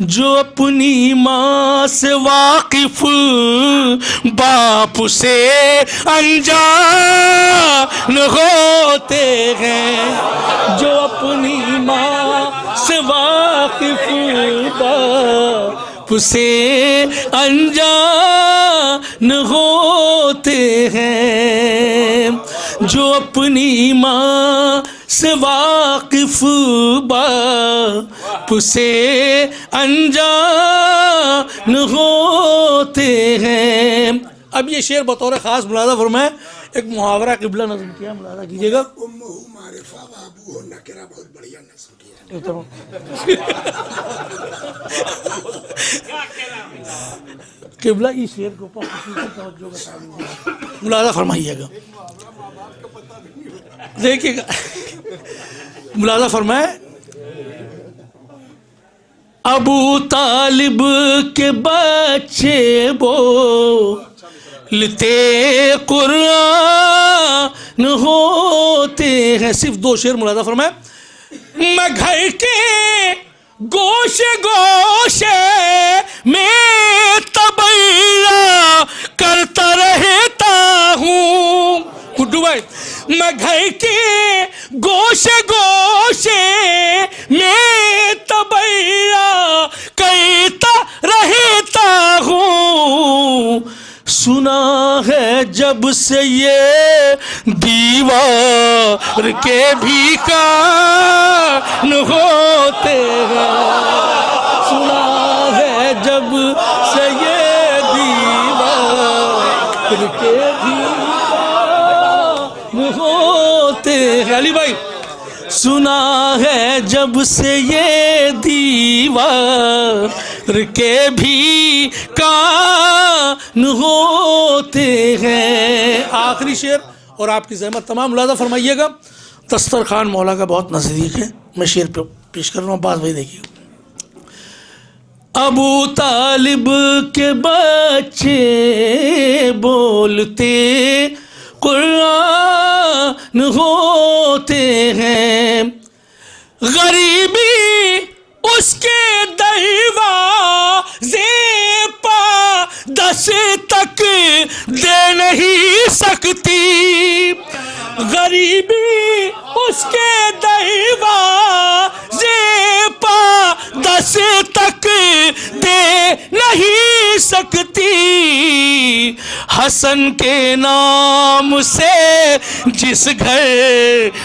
جو اپنی ماں سے واقف باپ سے انجان ہوتے ہیں، جو اپنی ماں سے واقف باپ سے انجان ہوتے ہیں، جو اپنی ماں سے واقف باپ سے انجان ہوتے ہیں۔ اب یہ شعر بطور خاص ملاحظہ فرمائے، ایک محاورہ قبلہ نظم کیا، ملاحظہ کیجیے گا۔ قبلہ اس شعر کو ملاحظہ فرمائیے گا، دیکھیے گا، ملاحظہ فرمائے۔ ابو طالب کے بچے بولتے قرآن ہوتے ہیں۔ صرف 2 شعر ملاحظہ فرمائے۔ میں گھر کے گوشے گوشے میں تبیہ کرتا رہتا ہوں، گڈو بھائی، میں گھر کے گوشے گوشے میں تبیہ کرتا رہتا ہوں، سنا ہے جب سے یہ دیوار کے بھی کان ہوتے ہیں، سنا ہے جب سے یہ دیوار کے بھی کان ہوتے ہیں۔ علی بھائی، سنا ہے جب سے یہ دیوار کے بھی کان ہوتے ہیں۔ آخری شعر اور آپ کی زحمت تمام ملاحظہ فرمائیے گا، دسترخوان مولا کا بہت نزدیک ہے، میں شعر پہ پیش کر رہا ہوں، بات بھائی دیکھیے۔ ابو طالب کے بچے بولتے قرآن ہوتے ہیں، غریبی اس کے دروازے پا دس تک دے نہیں سکتی، غریبی اس کے دروازے پا دس تک دے نہیں سکتی، حسن کے نام سے جس گھر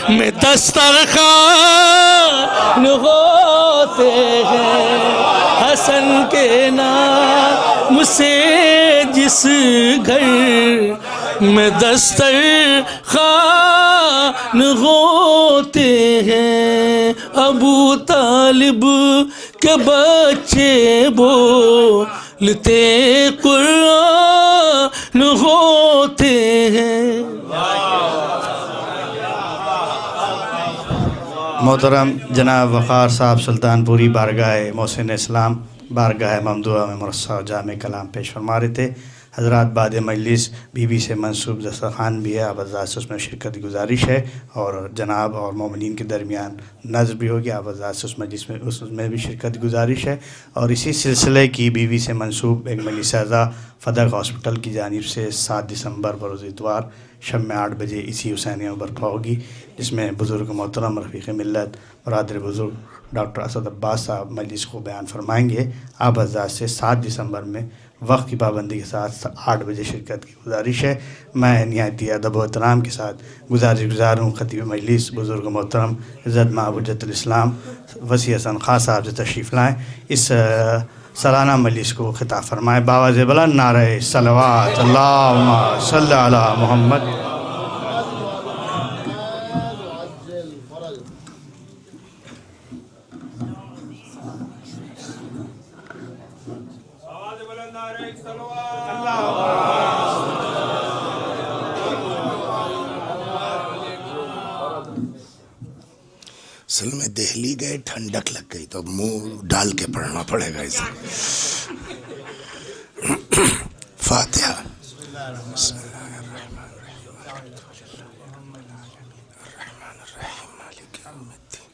میں دسترخوان ہوتے ہیں، حسن کے نام سے جس گھر میں دسترخوان ہوتے ہیں، ابو طالب کے بچے بولتے قرآن ہوتے ہیں۔ محترم جناب وقار صاحب سلطان پوری بارگاہ محسن اسلام بارگاہ ممدوحہ میں مرصع جامع کلام پیش فرما رہے تھے۔ حضرات بعد مجلس بی بی سے منسوب دسترخوان بھی ہے، آپ حضرات سے اس میں شرکت کی گزارش ہے، اور جناب اور مومنین کے درمیان نظر بھی ہوگی، آپ حضرات سے اس مجلس میں اس میں بھی شرکت کی گزارش ہے۔ اور اسی سلسلے کی بی بی سے منسوب ایک مجلس اعضاء فدق ہاسپٹل کی جانب سے 7 دسمبر بروز اتوار شب میں 8 بجے اسی حسینیہ میں برپا ہوگی، جس میں بزرگ محترم رفیق ملت برادر بزرگ ڈاکٹر اسد عباس صاحب مجلس کو بیان فرمائیں گے۔ آپ حضرات سے 7 دسمبر میں وقت کی پابندی کے ساتھ 8 بجے شرکت کی گزارش ہے۔ میں نہایت ادب و احترام کے ساتھ گزار ہوں خطیب مجلس بزرگ محترم عزت مآب حجت الاسلام وسیع حسن خان صاحب سے تشریف لائیں، اس سالانہ مجلس کو خطاب فرمائیں۔ باواز بلند نعرہ صلوات، اللہم صلی علی محمد۔ اصل میں دہلی گئے ٹھنڈک لگ گئی تو اب منہ ڈال کے پڑھنا پڑے گا اسے۔ فاتحہ۔ بسم اللہ الرحمن الرحیم الرحمن الرحیم مالک یوم الدین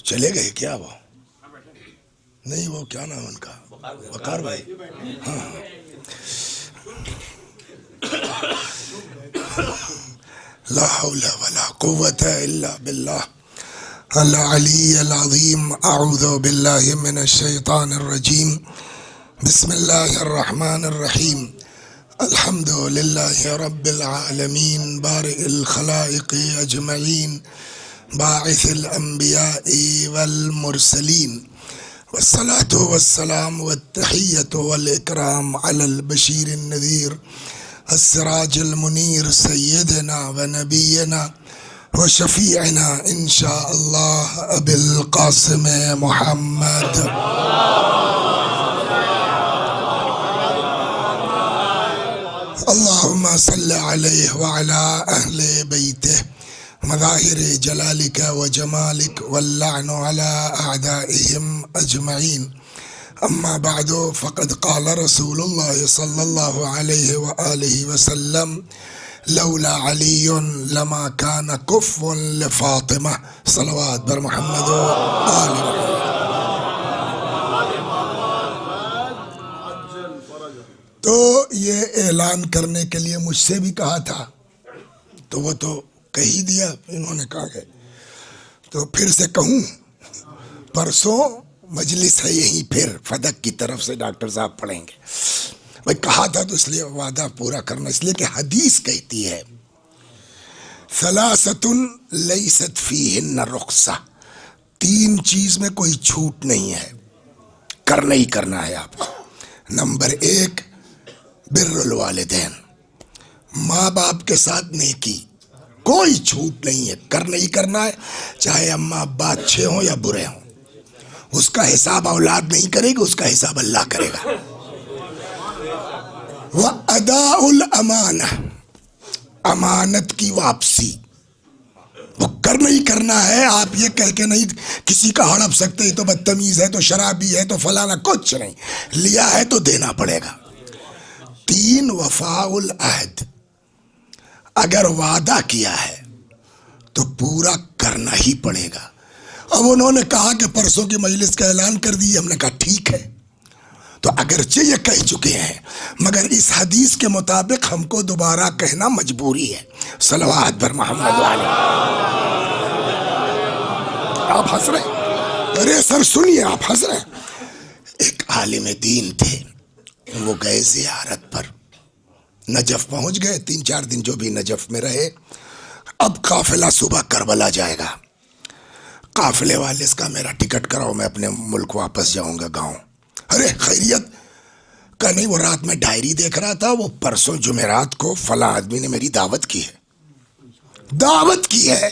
چلے گئے کیا وہ؟ نہیں وہ کیا نام ان کا؟ وقار بھائی. ہاں لا حول ولا قوة الا باللہ العلی العظیم. اعوذ باللہ من الشیطان الرجیم. بسم اللہ الرحمن الرحیم. الحمد للہ رب العالمین بارئ الخلائق اجمعین باعث الانبیاء والمرسلین والصلاة والسلام والتحیة والاکرام علی البشیر النذیر السراج المنیر سیدنا و نبینا و شفیعنا انشاء اللہ ابی القاسم محمد. اللہم صل علیہ وعلا اہل بیتہ مظاہر جلالک و جمالک واللعن علی اعدائہم اجمعین. اما بعد فقد قال رسول اللہ صلی اللہ علیہ وآلہ وسلم لولا علی لما کان کف لفاطمہ. صلوات بر محمد و آل محمد. تو یہ اعلان کرنے کے لیے مجھ سے بھی کہا تھا تو وہ تو کہہ ہی دیا انہوں نے کہا ہے تو پھر سے کہوں. پرسوں مجلس ہے یہیں پھر فدق کی طرف سے ڈاکٹر صاحب پڑھیں گے. بھائی کہا تھا تو اس لیے وعدہ پورا کرنا، اس لیے کہ حدیث کہتی ہے ثلاثۃ لیست فیہن رخصہ. 3 چیز میں کوئی چھوٹ نہیں ہے، کرنا ہی کرنا ہے آپ کو. نمبر 1 بر الوالدین، ماں باپ کے ساتھ نیکی، کوئی چھوٹ نہیں ہے، کرنا ہی کرنا ہے، چاہے اماں ابا اچھے ہوں یا برے ہوں. اس کا حساب اولاد نہیں کرے گی، اس کا حساب اللہ کرے گا. وَأَدَاءُ الْأَمَانَةِ، امانت کی واپسی، وہ کرنا ہی کرنا ہے. آپ یہ کہہ کے نہیں کسی کا ہڑپ سکتے تو بدتمیز ہے تو شرابی ہے تو فلانا، کچھ نہیں، لیا ہے تو دینا پڑے گا. 3 وفاء العہد، اگر وعدہ کیا ہے تو پورا کرنا ہی پڑے گا. اب انہوں نے کہا کہ پرسوں کی مجلس کا اعلان کر دی، ہم نے کہا ٹھیک ہے. تو اگرچہ یہ کہہ چکے ہیں مگر اس حدیث کے مطابق ہم کو دوبارہ کہنا مجبوری ہے. صلوات بر محمد علیہ. آپ ہنس رہے؟ ارے سر سنیے، آپ ہنس رہے. ایک عالم دین تھے، وہ گئے زیارت پر، نجف پہنچ گئے. 3-4 دن جو بھی نجف میں رہے. اب قافلہ صبح کربلا جائے گا. قافلے والے اس کا میرا ٹکٹ کراؤ، میں اپنے ملک واپس جاؤں گا گاؤں. ارے خیریت کا نہیں، وہ رات میں ڈائری دیکھ رہا تھا، وہ پرسوں جمعرات کو فلاں آدمی نے میری دعوت کی ہے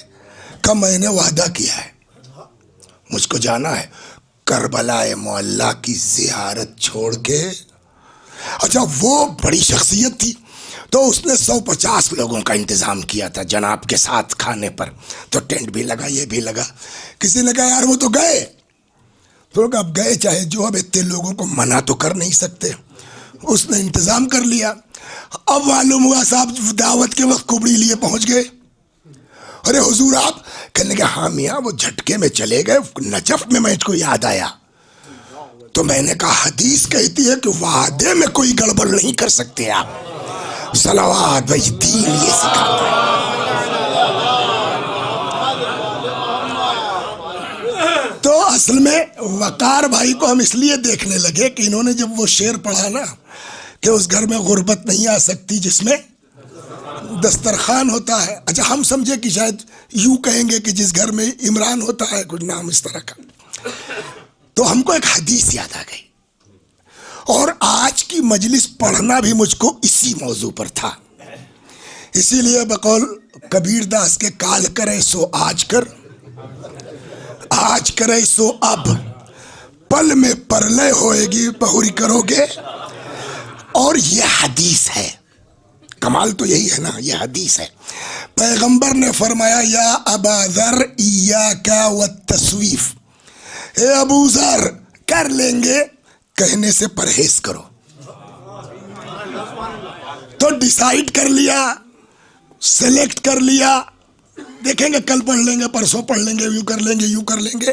کہ میں نے وعدہ کیا ہے مجھ کو جانا ہے کربلا معلیٰ کی زیارت چھوڑ کے. اچھا وہ بڑی شخصیت تھی تو اس نے 150 لوگوں کا انتظام کیا تھا جناب کے ساتھ کھانے پر. تو ٹینٹ بھی لگا، یہ بھی لگا. کسی نے کہا یار وہ تو گئے. تو اب گئے چاہے جو، اب اتنے لوگوں کو منع تو کر نہیں سکتے. اس نے انتظام کر لیا. اب معلوم ہوا صاحب دعوت کے وقت کبڑی لیے پہنچ گئے. ارے حضور آپ کہنے لگے ہاں میاں وہ جھٹکے میں چلے گئے، نجف میں مجھ کو یاد آیا. تو میں نے کہا حدیث کہتی ہے کہ وعدے میں کوئی گڑبڑ نہیں کر سکتے آپ. صلوات بھائی، دین یہ سکھاتا ہے. تو اصل میں وقار بھائی کو ہم اس لیے دیکھنے لگے کہ انہوں نے جب وہ شعر پڑھا نا کہ اس گھر میں غربت نہیں آ سکتی جس میں دسترخوان ہوتا ہے. اچھا ہم سمجھے کہ شاید یوں کہیں گے کہ جس گھر میں عمران ہوتا ہے، کچھ نام اس طرح کا. تو ہم کو ایک حدیث یاد آ گئی اور آج کی مجلس پڑھنا بھی مجھ کو اسی موضوع پر تھا. اسی لیے بقول کبیر داس کے کال کرے سو آج کر، آج کرے سو اب، پل میں پرلے ہوئے گی بہوری کرو گے. اور یہ حدیث ہے، کمال تو یہی ہے نا، یہ حدیث ہے. پیغمبر نے فرمایا یا ابا ذر ایاک والتسویف، اے ابو ذر کر لیں گے کہنے سے پرہیز کرو. تو ڈیسائیڈ کر لیا، سلیکٹ کر لیا، دیکھیں گے کل پڑھ لیں گے، پرسوں پڑھ لیں گے، یوں کر لیں گے، یوں کر لیں گے.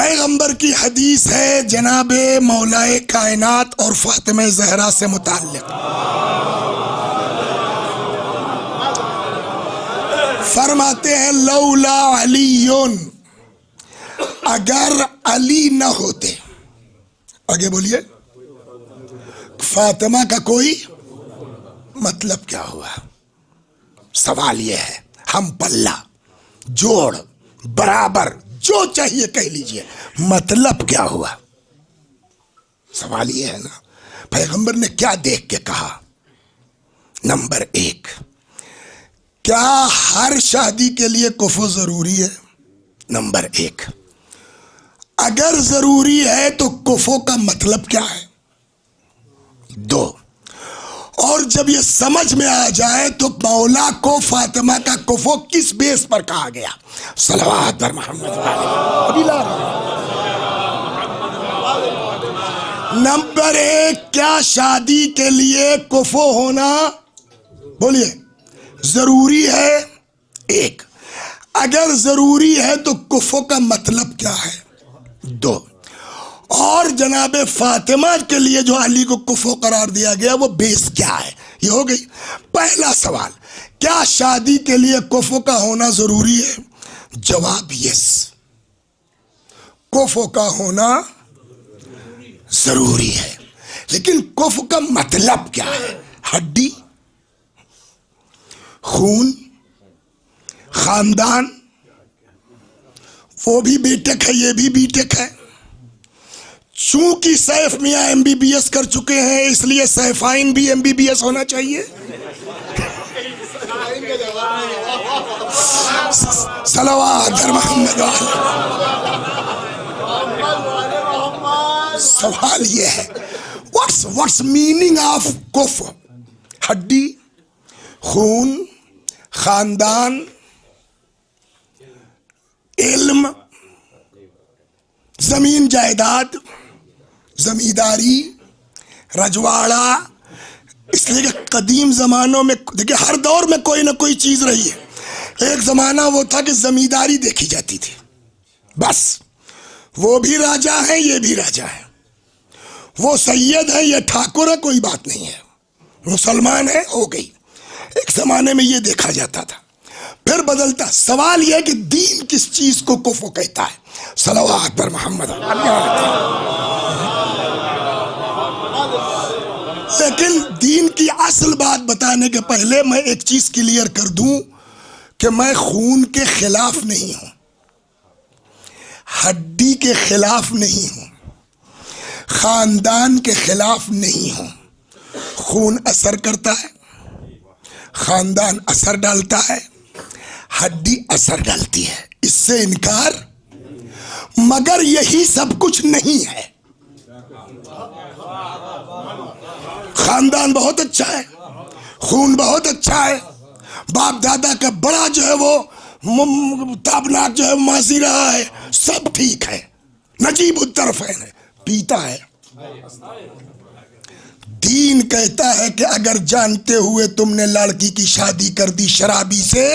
پیغمبر کی حدیث ہے جناب مولائے کائنات اور فاطمہ زہرا سے متعلق، فرماتے ہیں لولا علی، اگر علی نہ ہوتے، آگے بولیے، فاطمہ کا کوئی مطلب کیا ہوا؟ سوال یہ ہے، ہم پلہ جوڑ برابر جو چاہیے کہہ لیجئے، مطلب کیا ہوا؟ سوال یہ ہے نا، پیغمبر نے کیا دیکھ کے کہا؟ نمبر 1، کیا ہر شادی کے لیے کفو ضروری ہے؟ نمبر 1، اگر ضروری ہے تو کفو کا مطلب کیا ہے؟ 2، اور جب یہ سمجھ میں آ جائے تو مولا کو فاطمہ کا کفو کس بیس پر کہا گیا؟ صلوات پر محمد ابھی لا رہا ہوں۔ نمبر 1، کیا شادی کے لیے کفو ہونا، بولیے، ضروری ہے؟ 1، اگر ضروری ہے تو کفو کا مطلب کیا ہے؟ 2، اور جناب فاطمہ کے لیے جو علی کو کفو قرار دیا گیا وہ بیس کیا ہے؟ یہ ہو گئی پہلا سوال، کیا شادی کے لیے کفو کا ہونا ضروری ہے؟ جواب یس، کفو کا ہونا ضروری ہے، لیکن کفو کا مطلب کیا ہے؟ ہڈی، خون، خاندان، وہ بھی بی ٹیک ہے یہ بھی بی ٹیک ہے۔ چونکہ سیف میاں ایم بی بی ایس کر چکے ہیں اس لیے سیفائن بھی ایم بی بی ایس ہونا چاہیے۔ صلوات محمد۔ سوال یہ ہے، what's meaning of کفو؟ ہڈی، خون، خاندان، علم، زمین جائیداد، زمینداری، رجواڑا، اس لیے کہ قدیم زمانوں میں دیکھیں ہر دور میں کوئی نہ کوئی چیز رہی ہے۔ ایک زمانہ وہ تھا کہ زمینداری دیکھی جاتی تھی، بس وہ بھی راجا ہیں یہ بھی راجا ہیں، وہ سید ہیں یہ ٹھاکر ہے کوئی بات نہیں ہے، مسلمان ہے ہو گئی۔ ایک زمانے میں یہ دیکھا جاتا تھا، پھر بدلتا۔ سوال یہ ہے کہ دین کس چیز کو کفو کہتا ہے؟ صلوات پر محمد۔ لیکن دین کی اصل بات بتانے کے پہلے میں ایک چیز کلیئر کر دوں کہ میں خون کے خلاف نہیں ہوں، ہڈی کے خلاف نہیں ہوں، خاندان کے خلاف نہیں ہوں۔ خون اثر کرتا ہے، خاندان اثر ڈالتا ہے، ہڈی اثر ڈالتی ہے، اس سے انکار، مگر یہی سب کچھ نہیں ہے۔ خاندان بہت اچھا ہے، خون بہت اچھا ہے، باپ دادا کا بڑا جو ہے وہ تابناک جو ہے ماضی رہا ہے، سب ٹھیک ہے، نجیب الطرفین ہے، پیتا ہے۔ دین کہتا ہے کہ اگر جانتے ہوئے تم نے لڑکی کی شادی کر دی شرابی سے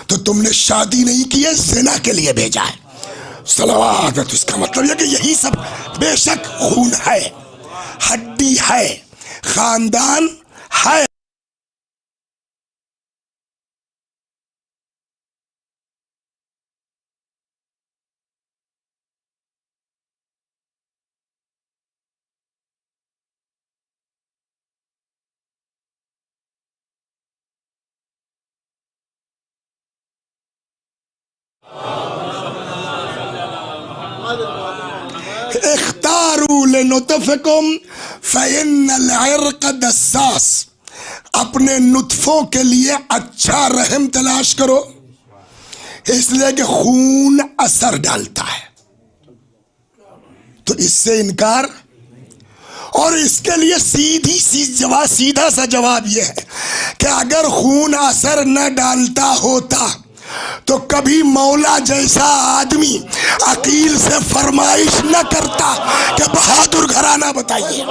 تو تم نے شادی نہیں کی ہے، زنا کے لیے بھیجا ہے۔ صلوات۔ تو اس کا مطلب یہ کہ یہی سب، بے شک خون ہے، ہڈی ہے، خاندان ہے۔ اختاروا لنطفکم فإن العرق دساس، اپنے نطفوں کے لیے اچھا رحم تلاش کرو، اس لیے کہ خون اثر ڈالتا ہے۔ تو اس سے انکار، اور اس کے لیے سیدھا سا جواب یہ ہے کہ اگر خون اثر نہ ڈالتا ہوتا تو کبھی مولا جیسا آدمی عقیل سے فرمائش نہ کرتا کہ بہادر گھرانہ بتائیے۔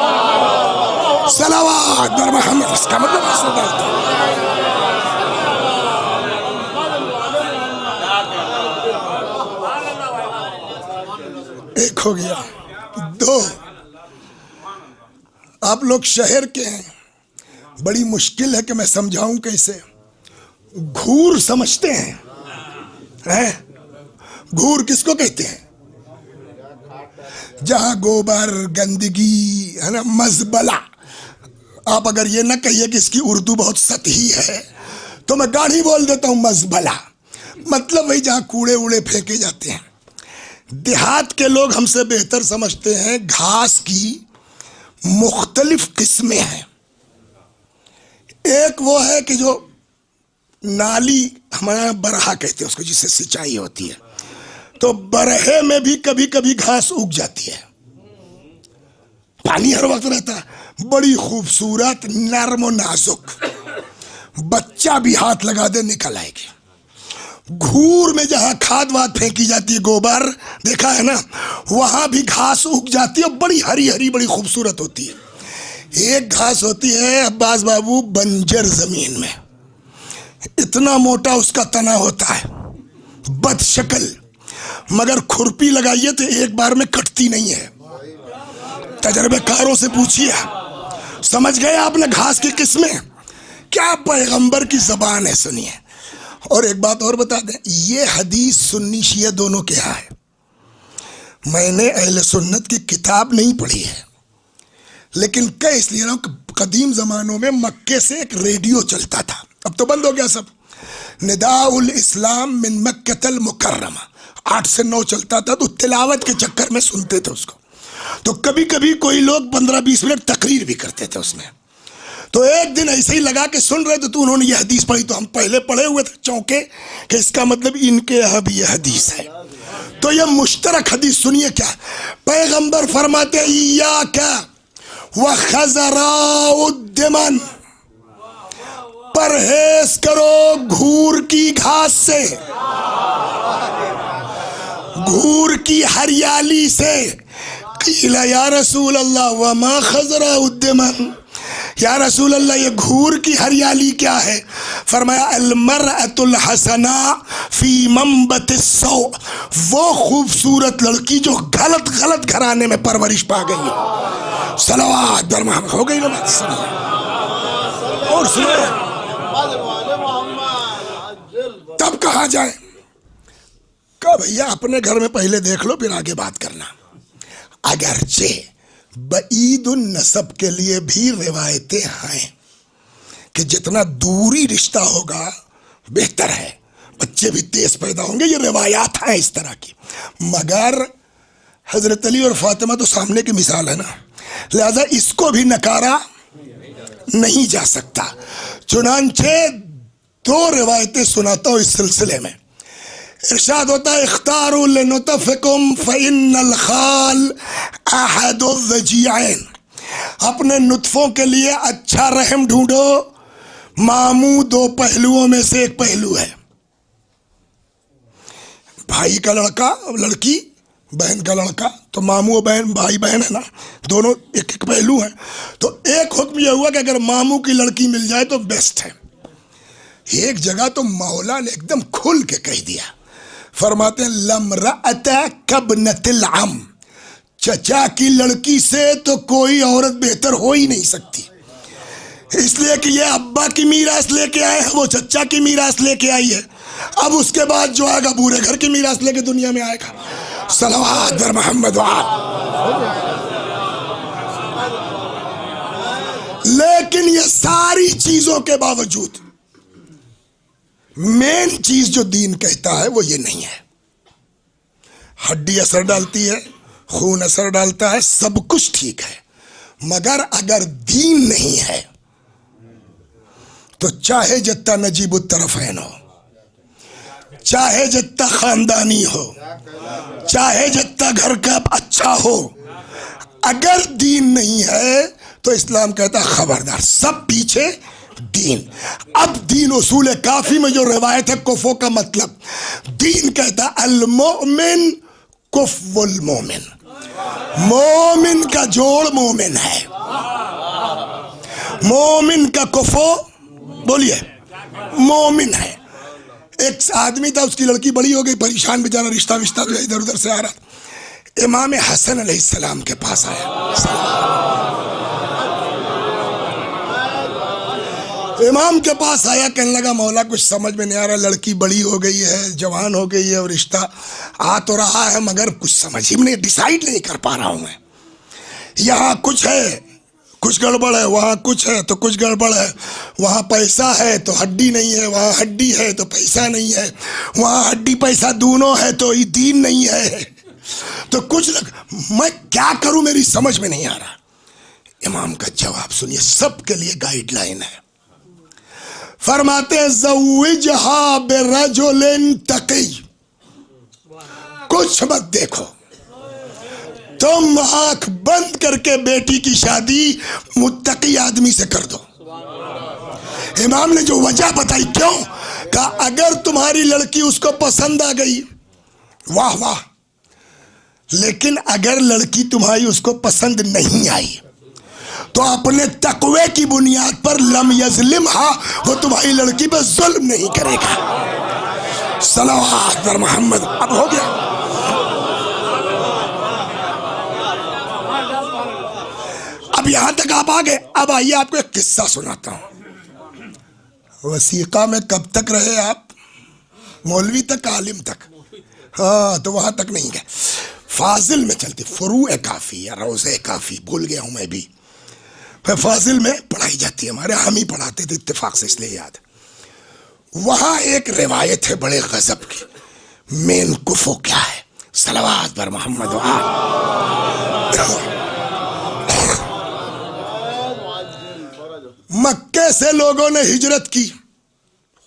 صلوات بر محمد۔ اس کا مطلب ایسا بات ہے۔ ایک ہو گیا. 2 آپ لوگ شہر کے ہیں, بڑی مشکل ہے کہ میں سمجھاؤں کیسے. گھور سمجھتے ہیں؟ گھور کس کو کہتے ہیں؟ جہاں گوبر گندگی ہے نا, مزبلہ. آپ اگر یہ نہ کہیے کہ اس کی اردو بہت سطحی ہے تو میں گاڑی بول دیتا ہوں مزبلہ, مطلب وہی جہاں کوڑے اوڑے پھینکے جاتے ہیں. دیہات کے لوگ ہم سے بہتر سمجھتے ہیں گھاس کی مختلف قسمیں ہیں. ایک وہ ہے کہ جو نالی, ہمارے برہا کہتے ہیں اس کو, جس سے سینچائی ہوتی ہے, تو برہے میں بھی کبھی کبھی گھاس اگ جاتی ہے, پانی ہر وقت رہتا ہے, بڑی خوبصورت نرم و نازک, بچہ بھی ہاتھ لگا دے نکل آئے گی. گھور میں جہاں کھاد واد پھینکی جاتی ہے, گوبر دیکھا ہے نا, وہاں بھی گھاس اگ جاتی ہے, بڑی ہری ہری بڑی خوبصورت ہوتی ہے. ایک گھاس ہوتی ہے عباس بابو بنجر زمین میں, اتنا موٹا اس کا تنا ہوتا ہے, بد شکل, مگر کھرپی لگائیے تو ایک بار میں کٹتی نہیں ہے. تجربے کاروں سے پوچھیے. سمجھ گئے آپ نے گھاس کی قسمیں؟ کیا پیغمبر کی زبان ہے, سنیے. اور ایک بات اور بتا دیں, یہ حدیث سنی شیعہ دونوں کے یہاں ہے. میں نے اہل سنت کی کتاب نہیں پڑھی ہے, لیکن کہہ اس لیے رہا ہوں کہ قدیم زمانوں میں مکے سے ایک ریڈیو چلتا تھا, اب تو بند ہو گیا سب. نداء الاسلام من مکہ المکرمہ 8 سے 9 چلتا تھا, تو تلاوت کے چکر میں سنتے تھے اس کو. تو کبھی کبھی کوئی لوگ 15-20 منٹ تقریر بھی کرتے تھے اس میں. تو ایک دن ایسے ہی لگا کے سن رہے تھے, تو انہوں نے یہ حدیث پڑھی, تو ہم پہلے پڑھے ہوئے تھے, چونکے کہ اس کا مطلب ان کے یہاں بھی یہ حدیث ہے. تو یہ مشترک حدیث سنیے کیا پیغمبر فرماتے ہیں, ایاک وخزراء الدمن, پرہیز کرو گھور کی گھاس سے, گھور کی ہریالی سے. قیل یا رسول اللہ وما خزراء الدمن, یا رسول اللہ یہ گھور کی ہریالی کیا ہے؟ فرمایا المرأة الحسناء فی منبت السوء, وہ خوبصورت لڑکی جو غلط گھرانے میں پرورش پا گئی. صلوات بر محمد. ہو گئی نا بات؟ سنیے اور سنیے. تب کہا جائے کہ بھیا اپنے گھر میں پہلے دیکھ لو, پھر آگے بات کرنا. اگرچہ بعید النسب کے لیے بھی روایتیں ہیں کہ جتنا دوری رشتہ ہوگا بہتر ہے, بچے بھی تیز پیدا ہوں گے, یہ روایات ہیں اس طرح کی. مگر حضرت علی اور فاطمہ تو سامنے کی مثال ہے نا, لہذا اس کو بھی نکارا نہیں جا سکتا. چنانچہ 2 روایتیں سناتا ہوں اس سلسلے میں. ارشاد ہوتا ہے اختاروا لنطفکم فإن الخال احد الضجیعین, اپنے نطفوں کے لیے اچھا رحم ڈھونڈو, ماموں 2 پہلوؤں میں سے ایک پہلو ہے. بھائی کا لڑکا لڑکی, بہن کا لڑکا, تو ماموں بہن بھائی بہن ہے نا, دونوں ایک پہلو ہیں. تو ایک حکم یہ ہوا کہ اگر ماموں کی لڑکی مل جائے تو بیسٹ ہے. ایک جگہ تو مولا نے ایک دم کھل کے کہہ دیا, فرماتے ہیں لمرأۃ کابنۃ العم, چچا کی لڑکی سے تو کوئی عورت بہتر ہو ہی نہیں سکتی, اس لیے کہ یہ ابا کی میراث لے کے آئے ہیں, وہ چچا کی میراث لے کے آئی ہے. اب اس کے بعد جو آئے گا بورے گھر کی میراث لے کے دنیا میں آئے گا. صلوات بر محمد وآل. لیکن یہ ساری چیزوں کے باوجود مین چیز جو دین کہتا ہے وہ یہ نہیں ہے. ہڈی اثر ڈالتی ہے, خون اثر ڈالتا ہے, سب کچھ ٹھیک ہے, مگر اگر دین نہیں ہے تو چاہے جتنا نجیب الطرفین ہو, چاہے جتنا خاندانی ہو, چاہے جتنا گھر کا اچھا ہو, اگر دین نہیں ہے تو اسلام کہتا خبردار, سب پیچھے دین. اب دین اصول کافی میں جو روایت ہے کفو کا مطلب, دین کہتا المؤمن کفو المومن, مومن کا جوڑ مومن ہے, مومن کا کفو بولیے مومن ہے. ایک آدمی تھا, اس کی لڑکی بڑی ہو گئی, پریشان بیچارہ, رشتہ جو ادھر ادھر سے آ رہا, امام حسن علیہ السلام کے پاس آیا. امام کے پاس آیا, کہنے لگا مولا کچھ سمجھ میں نہیں آ رہا, لڑکی بڑی ہو گئی ہے, جوان ہو گئی ہے, اور رشتہ آ تو رہا ہے مگر کچھ سمجھ ہی نہیں, ڈیسائیڈ نہیں کر پا رہا ہوں میں. یہاں کچھ ہے کچھ گڑبڑ ہے, وہاں کچھ ہے تو کچھ گڑبڑ ہے, وہاں پیسہ ہے تو ہڈی نہیں ہے, وہاں ہڈی ہے تو پیسہ نہیں ہے, وہاں ہڈی پیسہ دونوں ہے تو دین نہیں ہے, تو کچھ میں کیا کروں, میری سمجھ میں نہیں آ رہا. امام کا جواب سنیے, سب کے لیے گائیڈ لائن ہے. فرماتے ہیں زوجہا برجل تقی, کچھ مت دیکھو, تم آنکھ بند کر کے بیٹی کی شادی متقی آدمی سے کر دو. امام نے جو وجہ بتائی, کیوں کہا اگر تمہاری لڑکی اس کو پسند آ گئی واہ واہ, لیکن اگر لڑکی تمہاری اس کو پسند نہیں آئی تو اپنے تقوی کی بنیاد پر لم یظلمہا, وہ تمہاری لڑکی پہ ظلم نہیں کرے گا. صلوات پر محمد. اب ہو گیا. اب یہاں تک آپ آگئے. اب آئیے آپ کو ایک قصہ سناتا ہوں. وثیقہ میں کب تک رہے آپ؟ مولوی تک, عالم تک؟ ہاں تو وہاں تک نہیں گئے. فاضل میں چلتے, فروع کافی یا روضہ کافی, بھول گیا ہوں میں بھی. فاضل میں پڑھائی جاتی ہے, ہمارے ہم ہی پڑھاتے تھے اتفاق سے, اس لیے یاد ہے. وہاں ایک روایت ہے بڑے غضب کی. مین کفو کیا ہے؟ صلوات پر محمد و آل. مکے سے لوگوں نے ہجرت کی,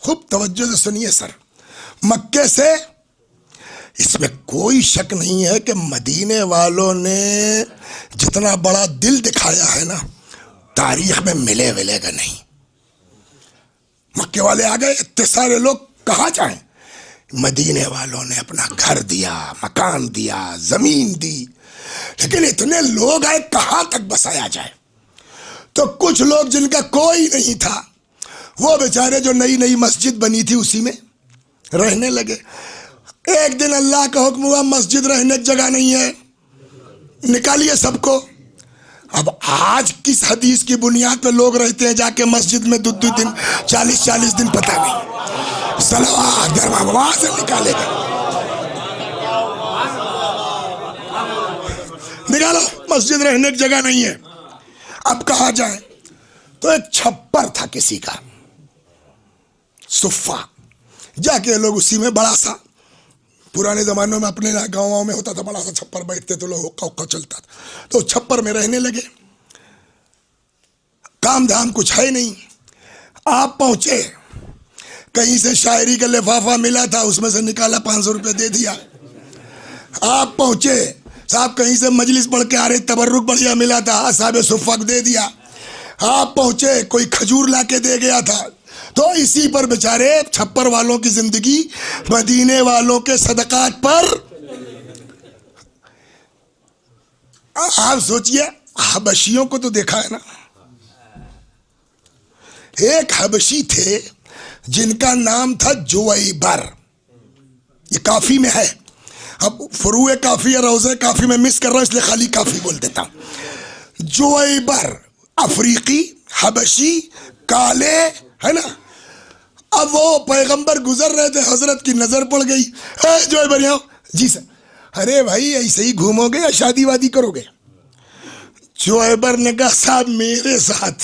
خوب توجہ سے سنیے سر, مکے سے. اس میں کوئی شک نہیں ہے کہ مدینے والوں نے جتنا بڑا دل دکھایا ہے نا, تاریخ میں ملے گا نہیں. مکے والے آ گئے, اتنے سارے لوگ کہاں جائیں. مدینے والوں نے اپنا گھر دیا, مکان دیا, زمین دی, لیکن اتنے لوگ آئے کہاں تک بسایا جائے. تو کچھ لوگ جن کا کوئی نہیں تھا, وہ بیچارے جو نئی نئی مسجد بنی تھی اسی میں رہنے لگے. ایک دن اللہ کا حکم ہوا مسجد رہنے کی جگہ نہیں ہے, نکالیے سب کو. اب آج کس حدیث کی بنیاد پہ لوگ رہتے ہیں جا کے مسجد میں 2 دن 40 دن, پتہ نہیں. صلوات درما وہاں سے نکالے گا, نکالو, مسجد رہنے کی جگہ نہیں ہے. اب کہاں جائیں؟ تو ایک چھپر تھا کسی کا, صفہ, جا کے لوگ اسی میں بڑا سا, پرانے زمانوں میں اپنے گاؤں میں ہوتا تھا بڑا سا چھپر, بیٹھتے تو لوگ حقہ چلتا تھا, تو چھپر میں رہنے لگے. کام دھام کچھ ہے نہیں. آپ پہنچے, کہیں سے شاعری کا لفافہ ملا تھا, اس میں سے نکالا 500 روپے دے دیا. آپ پہنچے, صاحب کہیں سے مجلس پڑھ کے آ رہے, تبرک بڑھیا ملا تھا, اصحاب صفہ کو دے دیا. آپ پہنچے, کوئی کھجور لا کے دے گیا تھا. تو اسی پر بیچارے چھپر والوں کی زندگی مدینے والوں کے صدقات پر. آپ سوچئے, حبشیوں کو تو دیکھا ہے نا. ایک حبشی تھے جن کا نام تھا جویبر, یہ کافی میں ہے. اب فروع کافی یا روضہ کافی میں مس کر رہا ہوں, اس لیے خالی کافی بول دیتا ہوں. جویبر افریقی, حبشی, کالے, ہے نا. اب وہ پیغمبر گزر رہے تھے, حضرت کی نظر پڑ گئی. جویبر یہاں, جی سر. ارے بھائی ایسے ہی گھومو گے یا شادی وادی کرو گے؟ جویبر نے کہا صاحب میرے ساتھ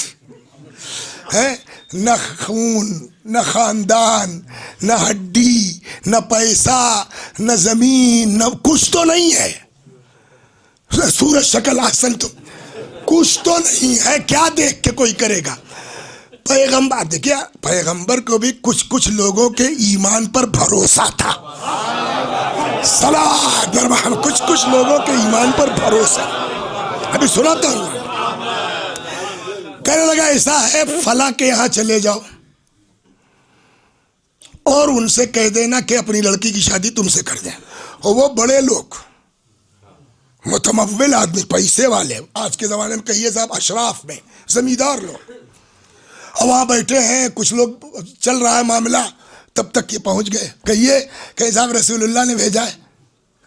ہے نہ خون, نہ خاندان, نہ ہڈی, نہ پیسہ, نہ زمین, نہ کچھ تو نہیں ہے. صورت شکل احسن تو کچھ تو نہیں ہے, کیا دیکھ کے کوئی کرے گا. پیغمبر دیکھیا, پیغمبر کو بھی کچھ لوگوں کے ایمان پر بھروسہ تھا. صلوات پر محمد. کچھ لوگوں کے ایمان پر بھروسہ. ابھی سناتا ہوں. کہنے لگا ایسا ہے فلاں کے یہاں چلے جاؤ اور ان سے کہہ دینا کہ اپنی لڑکی کی شادی تم سے کر دیں. اور وہ بڑے لوگ, متمول آدمی, پیسے والے, آج کے زمانے میں کہیے صاحب اشراف میں زمیندار لوگ, اور وہاں بیٹھے ہیں. کچھ لوگ چل رہا ہے معاملہ, تب تک یہ پہنچ گئے. کہیے کہ صاحب رسول اللہ نے بھیجا ہے.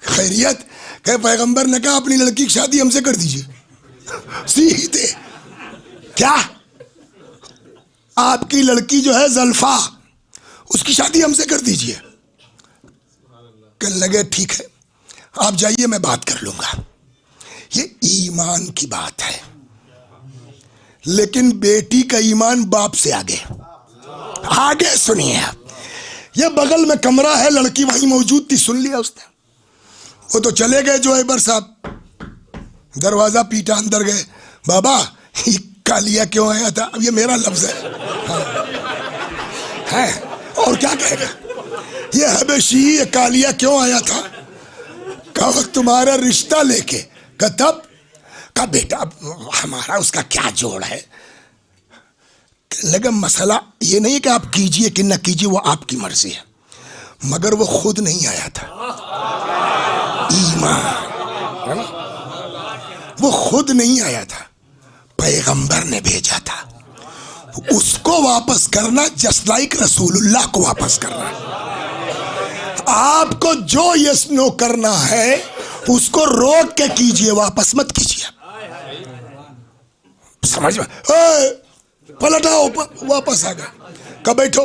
خیریت کہ پیغمبر نے کہا اپنی لڑکی کی شادی ہم سے کر دیجئے. سیدھے کیا آپ کی لڑکی جو ہے زلفا, اس کی شادی ہم سے کر دیجئے. کہنے لگے ٹھیک ہے آپ جائیے میں بات کر لوں گا. یہ ایمان کی بات ہے, لیکن بیٹی کا ایمان باپ سے آگے. آگے سنیے آپ, یہ بغل میں کمرہ ہے, لڑکی وہیں موجود تھی, سن لیا اس نے. وہ تو چلے گئے جوہیبر صاحب, دروازہ پیٹا, اندر گئے. بابا یہ کالیا کیوں آیا تھا؟ اب یہ میرا لفظ ہے اور کیا کہے گا. یہ حبشی یہ کالیا کیوں آیا تھا؟ کہا تمہارا رشتہ لے کے. کہا تب؟ کہا بیٹا ہمارا اس کا کیا جوڑ ہے. لگا مسئلہ یہ نہیں کہ آپ کیجئے کہ نہ کیجئے, وہ آپ کی مرضی ہے, مگر وہ خود نہیں آیا تھا. ایمان, وہ خود نہیں آیا تھا, پیغمبر نے بھیجا تھا. اس کو واپس کرنا جسٹ لائک رسول اللہ کو واپس کرنا. آپ کو جو یس نو کرنا ہے اس کو روک کے کیجئے, واپس مت کیجئے. سمجھ میں پلٹاؤ, واپس آ گئے. کب بیٹھو,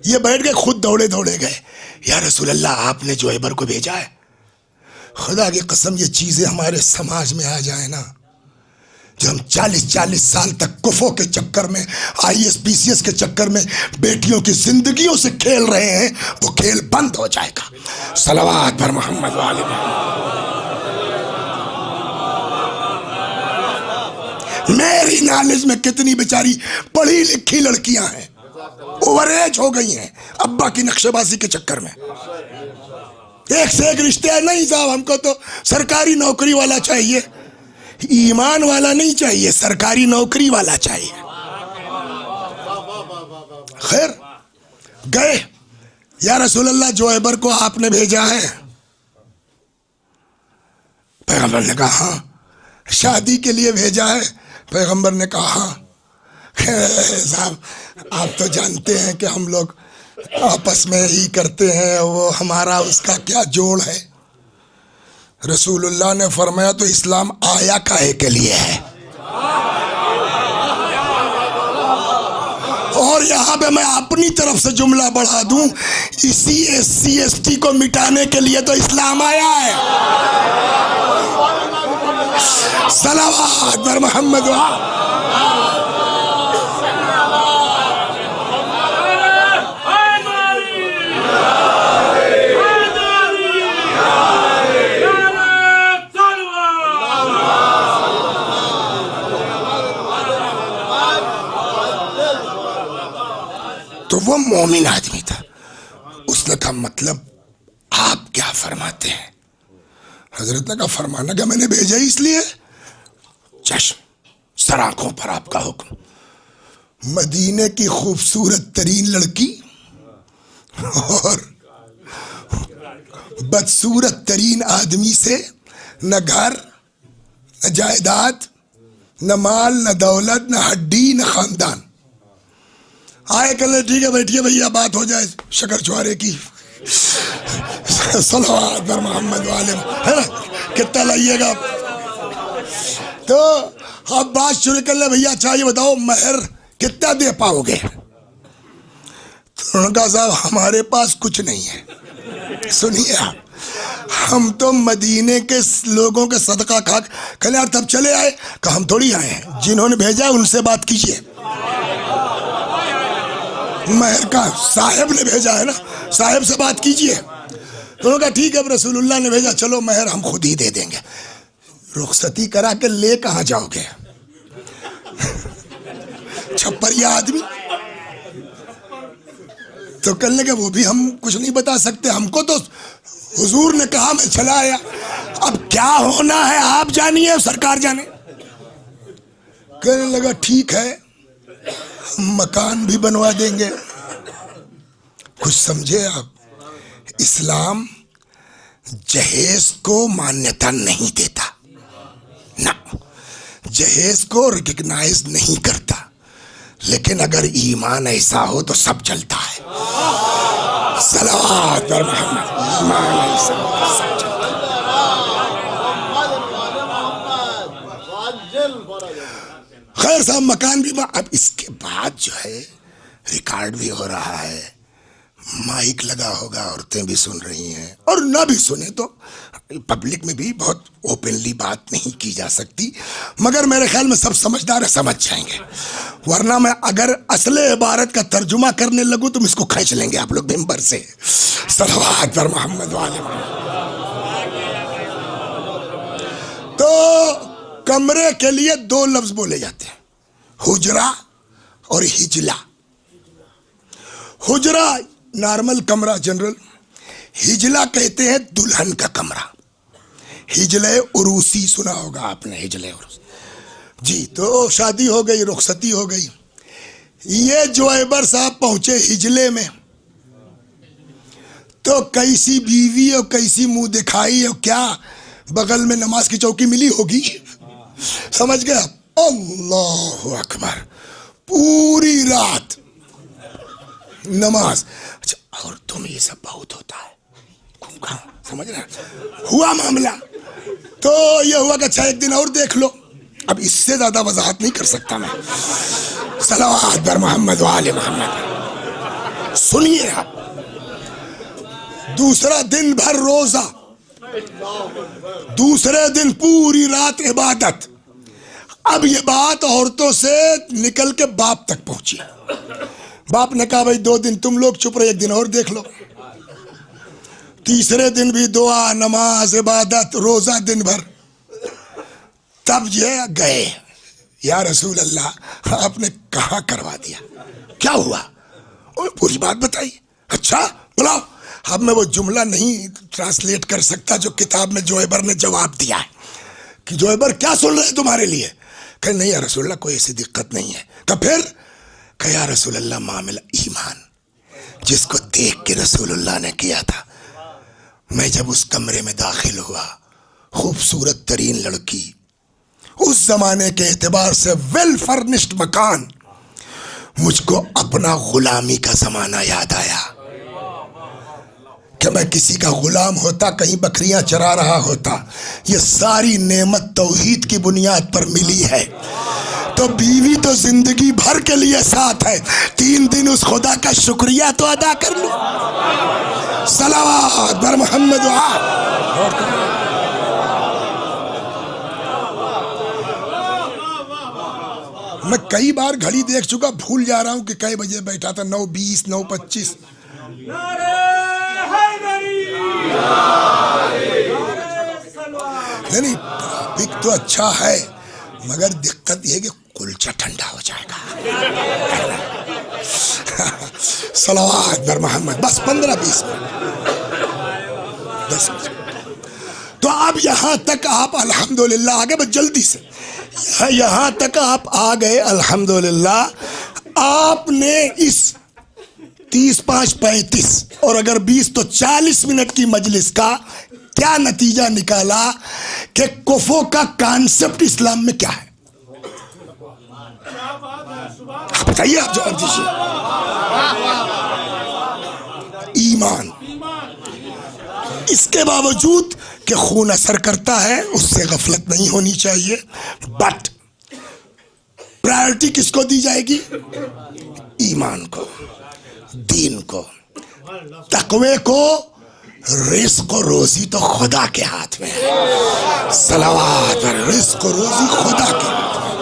یہ بیٹھ گئے, خود دوڑے گئے. یا رسول اللہ آپ نے جوہیبر کو بھیجا ہے. خدا کی قسم یہ چیزیں ہمارے سماج میں آ جائیں نا, جو ہم 40 سال تک کفو کے چکر میں, IAS PCS کے چکر میں بیٹیوں کی زندگیوں سے کھیل رہے ہیں, وہ کھیل بند ہو جائے گا. صلوات پر محمد وآل محمد. میری نالج میں کتنی بیچاری پڑھی لکھی لڑکیاں ہیں, اوور ایج ہو گئی ہیں ابا کی نقشے بازی کے چکر میں. ایک سے ایک رشتے ہیں. نہیں صاحب ہم کو تو سرکاری نوکری والا چاہیے, ایمان والا نہیں چاہیے, سرکاری نوکری والا چاہیے. خیر گئے, یا رسول اللہ جوہیبر کو آپ نے بھیجا ہے. پیغمبر نے کہا ہاں. شادی کے لیے بھیجا ہے؟ پیغمبر نے کہا ہاں. صاحب آپ تو جانتے ہیں کہ ہم لوگ آپس میں ہی کرتے ہیں, وہ ہمارا اس کا کیا جوڑ ہے. رسول اللہ نے فرمایا تو اسلام آیا کاہے کے لیے ہے. اور یہاں پہ میں اپنی طرف سے جملہ بڑھا دوں, اسی SC ST کو مٹانے کے لیے تو اسلام آیا ہے. صلوات پر محمد تو وہ مومن آدمی تھا. اس نے کہا مطلب آپ کیا فرماتے ہیں؟ حضرت نے کہا فرمانا کہ میں نے بھیجا ہی اس لیے. چشم سر آنکھوں پر آپ کا حکم. مدینے کی خوبصورت ترین لڑکی اور بدصورت ترین آدمی سے نہ گھر, نہ جائیداد, نہ مال, نہ دولت, نہ ہڈی, نہ خاندان. آئے کل ٹھیک ہے بیٹھیے بھیا بات ہو جائے شکر چھوارے کی. صلوات پر محمد والے ہے نا, کتنا لائیے گا. تو اب بات شروع کر لیں, بھیا اچھا یہ بتاؤ مہر کتنا دے پاؤ گے؟ تو انہوں نے کہا صاحب ہمارے پاس کچھ نہیں ہے. سنیے آپ, ہم تو مدینے کے لوگوں کے صدقہ کھا کل یار تب چلے آئے. کہ ہم تھوڑی آئے ہیں, جنہوں نے بھیجا ان سے بات کیجئے. مہر کا صاحب نے بھیجا ہے نا, صاحب سے بات کیجئے. تو انہوں نے کہا ٹھیک ہے رسول اللہ نے بھیجا, چلو مہر ہم خود ہی دے دیں گے. رخصتی کرا کے لے کہاں جاؤ گے؟ چھپریا آدمی. تو کہنے لگے وہ بھی ہم کچھ نہیں بتا سکتے, ہم کو تو حضور نے کہا میں چلا آیا, اب کیا ہونا ہے آپ جانیے سرکار جانے. کہنے لگا ٹھیک ہے ہم مکان بھی بنوا دیں گے. کچھ سمجھے آپ, اسلام جہیز کو مانیتا نہیں دیتا, نہ جہیز کو ریکگنائز نہیں کرتا, لیکن اگر ایمان ایسا ہو تو سب چلتا ہے. صلوات پر محمد. ایمان ایسا ہو تو سب چلتا ہے. طاہر صاحب مکان بھی اب اس کے بعد جو ہے ریکارڈ بھی ہو رہا ہے، مائک لگا ہوگا، عورتیں بھی سن رہی ہیں، اور نہ بھی سنیں تو پبلک میں بھی بہت اوپنلی بات نہیں کی جا سکتی، مگر میرے خیال میں سب سمجھدار ہیں، سمجھ جائیں گے، ورنہ میں اگر اصل عبارت کا ترجمہ کرنے لگوں تو اس کو کھینچ لیں گے آپ لوگ ممبر سے۔ صلوات پر محمد وعلی محمد۔ تو کمرے کے لیے 2 لفظ بولے جاتے ہیں، حجرہ اور ہجلہ۔ حجرہ نارمل کمرہ جنرل، ہجلہ کہتے ہیں دلہن کا کمرہ، ہجلہ عروسی سنا ہوگا آپ نے، ہجلہ عروسی جی۔ تو شادی ہو گئی، رخصتی ہو گئی، یہ جوہیبر صاحب پہنچے ہجلے میں، تو کیسی بیوی اور کیسی منہ دکھائی اور کیا بغل میں نماز کی چوکی ملی ہوگی، سمجھ گیا؟ اللہ اکبر، پوری رات نماز۔ اچھا، اور تم یہ سب بہت ہوتا ہے، سمجھ رہے ہوا معاملہ؟ تو یہ ہوا کہ اچھا ایک دن اور دیکھ لو، اب اس سے زیادہ وضاحت نہیں کر سکتا میں۔ صلوات بر محمد وآل محمد۔ سنیے آپ، دوسرا دن بھر روزہ، دوسرے دن پوری رات عبادت۔ اب یہ بات عورتوں سے نکل کے باپ تک پہنچی، باپ نے کہا بھائی 2 دن تم لوگ چپ رہے، ایک دن اور دیکھ لو۔ تیسرے دن بھی دعا، نماز، عبادت، روزہ دن بھر۔ تب یہ گئے، یا رسول اللہ آپ نے کہاں کروا دیا، کیا ہوا؟ پوری بات بتائی۔ اچھا بلاؤ۔ اب میں وہ جملہ نہیں ٹرانسلیٹ کر سکتا جو کتاب میں جوہیبر نے جواب دیا ہے کہ جوہیبر کیا سن رہے تمہارے لیے؟ کہ نہیں یا رسول اللہ کوئی ایسی دقت نہیں ہے۔ کہ پھر؟ کہ یا رسول اللہ معاملہ ایمان جس کو دیکھ کے رسول اللہ نے کیا تھا، میں جب اس کمرے میں داخل ہوا، خوبصورت ترین لڑکی، اس زمانے کے اعتبار سے ویل فرنشڈ مکان، مجھ کو اپنا غلامی کا زمانہ یاد آیا کہ میں کسی کا غلام ہوتا، کہیں بکریاں چرا رہا ہوتا۔ یہ ساری نعمت توحید کی بنیاد پر ملی ہے، تو بیوی تو زندگی بھر کے لیے ساتھ ہے، 3 دن اس خدا کا شکریہ تو ادا کر لوں۔ صلوات بر محمد میں کئی بار گھڑی دیکھ چکا، بھول جا رہا ہوں کہ کئی بجے بیٹھا تھا، 9:20 9:25۔ نہیں ٹاپک تو اچھا ہے، مگر دقت یہ کہ کلچہ ٹھنڈا ہو جائے گا۔ صلوات بر محمد، بس 15-20 منٹ، 10 منٹ۔ تو اب یہاں تک آپ الحمدللہ آگے، بس جلدی سے یہاں تک آپ آ گئے الحمدللہ۔ آپ نے اس 30 5 35 اور اگر 20 تو 40 منٹ کی مجلس کا کیا نتیجہ نکالا کہ کفو کا کانسپٹ اسلام میں کیا ہے؟ بتائیے آپ جواب دیجیے۔ ایمان۔ اس کے باوجود کہ خون اثر کرتا ہے، اس سے غفلت نہیں ہونی چاہیے، بٹ پرائرٹی کس کو دی جائے گی؟ ایمان کو، دین کو، تقوی کو۔ رزق و روزی تو خدا کے ہاتھ میں ہے۔ صلوات، رزق و روزی خدا کے ہاتھ میں۔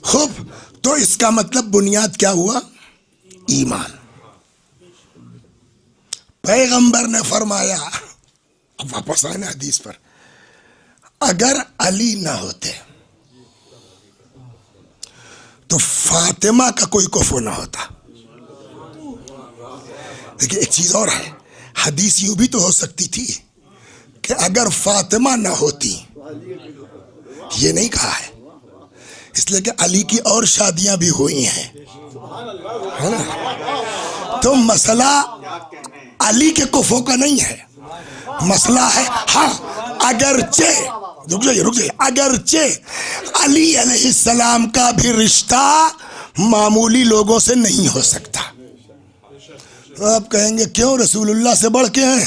خوب، تو اس کا مطلب بنیاد کیا ہوا؟ ایمان۔ پیغمبر نے فرمایا، اب واپس آئے نا حدیث پر، اگر علی نہ ہوتے تو فاطمہ کا کوئی کفو نہ ہوتا۔ دیکھیں ایک چیز اور ہے، حدیث یوں بھی تو ہو سکتی تھی کہ اگر فاطمہ نہ ہوتی، یہ نہیں کہا ہے، اس لیے کہ علی کی اور شادیاں بھی ہوئی ہیں، ہے نا؟ تو مسئلہ علی کے کفو کا نہیں ہے، مسئلہ ہے ہاں اگرچہ رک جائیے اگرچہ علی علیہ السلام کا بھی رشتہ معمولی لوگوں سے نہیں ہو سکتا۔ آپ کہیں گے کیوں، رسول اللہ سے بڑھ کے ہیں؟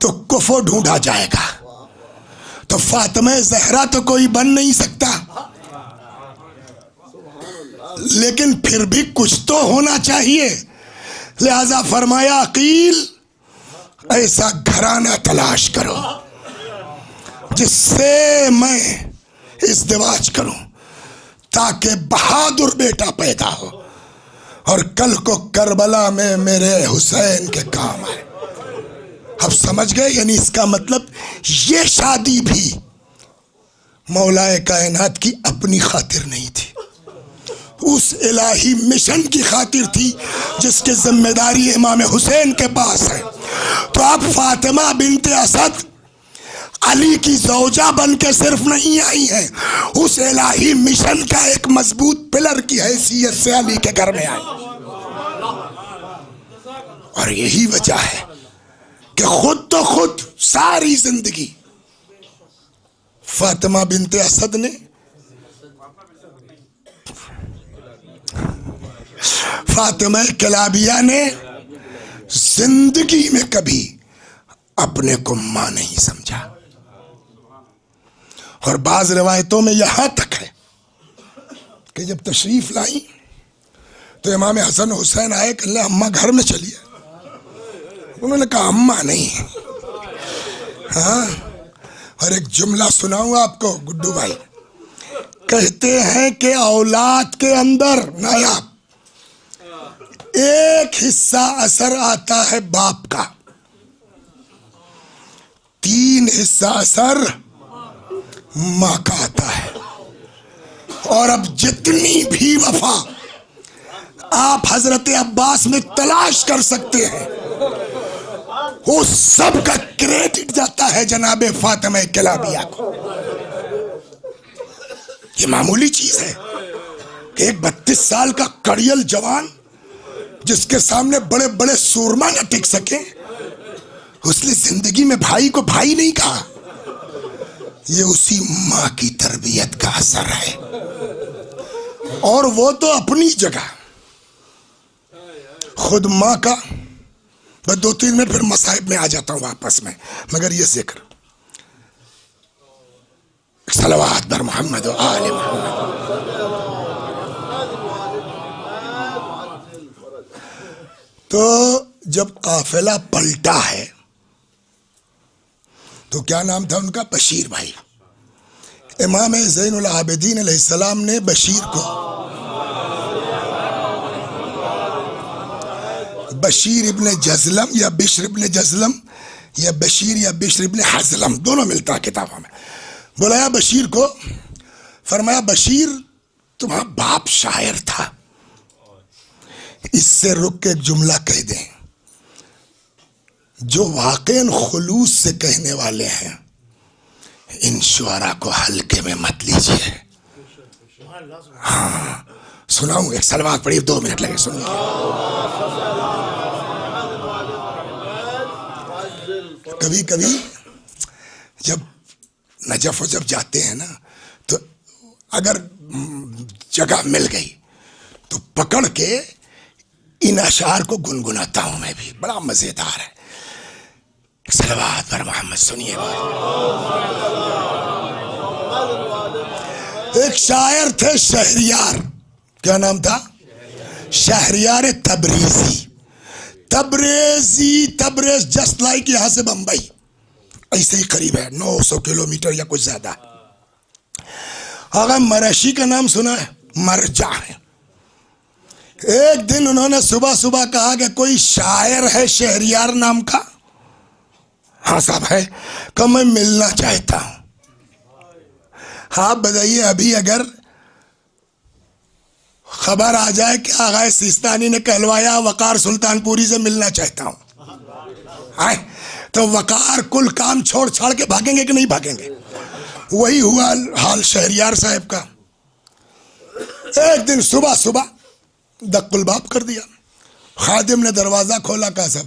تو کفو ڈھونڈا جائے گا. تو فاطمہ زہرا تو کوئی بن نہیں سکتا, لیکن پھر بھی کچھ تو ہونا چاہیے. لہذا فرمایا عقیل ایسا گھرانہ تلاش کرو جس سے میں ازدواج کروں تاکہ بہادر بیٹا پیدا ہو اور کل کو کربلا میں میرے حسین کے کام آئے. اب سمجھ گئے؟ یعنی اس کا مطلب یہ شادی بھی مولا کائنات کی اپنی خاطر نہیں تھی, اس الہی مشن کی خاطر تھی جس کی ذمہ داری امام حسین کے پاس ہے. تو اب فاطمہ بنت اسد علی کی زوجہ بن کے صرف نہیں آئی ہیں, اس الہی مشن کا ایک مضبوط پلر کی حیثیت سے علی کے گھر میں آئی. اور یہی وجہ ہے کہ خود تو خود ساری زندگی فاطمہ بنت اسد نے فاطمہ کلابیہ نے زندگی میں کبھی اپنے کو ماں نہیں سمجھا. اور بعض روایتوں میں یہاں تک ہے کہ جب تشریف لائیں تو امام حسن حسین آئے کہ اللہ اماں گھر میں چلیے. انہوں نے کہا اماں نہیں. ہاں, اور ایک جملہ سناؤں آپ کو گڈو بھائی. کہتے ہیں کہ اولاد کے اندر نایاب ایک حصہ اثر آتا ہے باپ کا, 3 حصہ اثر ماں کا آتا ہے. اور اب جتنی بھی وفا آپ حضرت عباس میں تلاش کر سکتے ہیں وہ سب کا کریڈٹ جاتا ہے جناب فاطمہ کلابیہ کو. یہ معمولی چیز ہے کہ ایک 32 سال کا کڑیل جوان جس کے سامنے بڑے بڑے سورما نہ ٹک سکیں, اس نے زندگی میں بھائی کو بھائی نہیں کہا. یہ اسی ماں کی تربیت کا اثر ہے. اور وہ تو اپنی جگہ خود ماں کا. بس 2-3 منٹ پھر مصائب میں آ جاتا ہوں واپس میں, مگر یہ ذکر صلوات بر محمد و آل محمد. تو جب قافلہ پلٹا ہے تو کیا نام تھا ان کا؟ بشیر بھائی. امام زین العابدین علیہ السلام نے بشیر کو بشیر ابن جزلم یا بشر ابن جزلم یا بشیر یا بشر ابن حزلم دونوں ملتا ہے کتابوں میں. بلایا بشیر کو, فرمایا بشیر تمہارا باپ شاعر تھا, اس سے رک کے ایک جملہ کہہ دیں جو واقعاً خلوص سے کہنے والے ہیں, ان شعراء کو ہلکے میں مت لیجیے. ہاں سناؤں, ایک صلوات پڑھی, 2 منٹ لگے سنیے. کبھی کبھی جب نجف جب جاتے ہیں نا تو اگر جگہ مل گئی تو پکڑ کے ان اشعار کو گنگناتا ہوں میں بھی, بڑا مزیدار ہے. صلوات پر محمد سنیے. ایک شاعر تھے شہریار, کیا نام تھا؟ شہریار تبریزی. تبریز جسٹ لائک یہاں سے بمبئی, ایسے ہی قریب ہے, 900 کلومیٹر یا کچھ زیادہ. آغا مرشی کا نام سنا ہے؟ مرجع ہے. ایک دن انہوں نے صبح صبح کہا کہ کوئی شاعر ہے شہریار نام کا؟ ہاں صاحب ہے. کہ میں ملنا چاہتا ہوں. آپ بتائیے ابھی اگر خبر آ جائے کہ آغا سیستانی نے کہلوایا وقار سلطان پوری سے ملنا چاہتا ہوں, تو وقار کل کام چھوڑ چھاڑ کے بھاگیں گے کہ نہیں بھاگیں گے؟ وہی ہوا حال شہریار صاحب کا. ایک دن صبح صبح دق الباب کر دیا. خادم نے دروازہ کھولا, کہا صاحب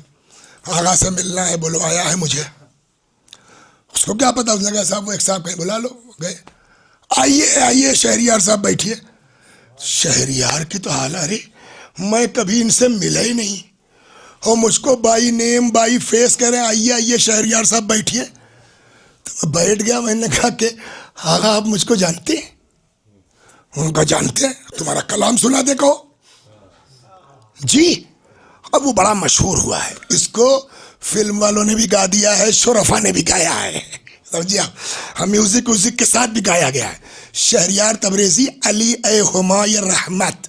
آغا سے ملنا ہے, بلوایا ہے مجھے. اس کو کیا پتا, اس نے کہا صاحب وہ ایک صاحب کہیں بلا لو. گئے, آئیے شہریار صاحب بیٹھیے. شہریار کی تو حال, ارے میں کبھی ان سے ملا ہی نہیں, اور مجھ کو بائی نیم بائی فیس کہہ رہے ہیں آئیے آئیے شہریار صاحب بیٹھیے. تو میں بیٹھ گیا. میں نے کہا کہ آغا آپ مجھ کو جانتے ہیں؟ ان کا جانتے ہیں. تمہارا کلام سنا دے کہو. جی. اب وہ بڑا مشہور ہوا ہے. اس کو فلم والوں نے بھی گا دیا ہے, شرفا نے بھی گایا ہے. سمجھے آپ؟ میوزک وزک کے ساتھ بھی گایا گیا ہے. شہریار تبریزی علی اے ہمای رحمت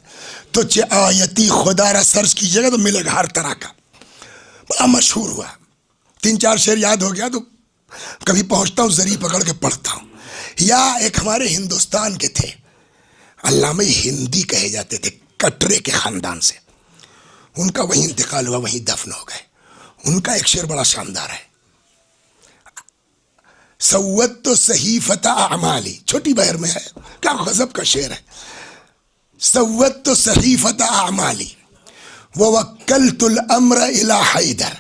تو چے آیتی خدا را سرچ کیجیے گا تو ملے گا ہر طرح کا. بڑا مشہور ہوا. 3-4 شعر یاد ہو گیا تو کبھی پہنچتا ہوں زری پکڑ کے پڑھتا ہوں. یا ایک ہمارے ہندوستان کے تھے, علامہ ہندی کہے جاتے تھے, کٹرے کے خاندان سے. ان کا وہیں انتقال ہوا, وہیں دفن ہو گئے. ان کا ایک شعر بڑا شاندار ہے. سوت تو صحیفت اعمالی, چھوٹی بہر میں ہے, کیا غضب کا شعر ہے. سوت تو صحیفت اعمالی ووکلت الامر الی حیدر,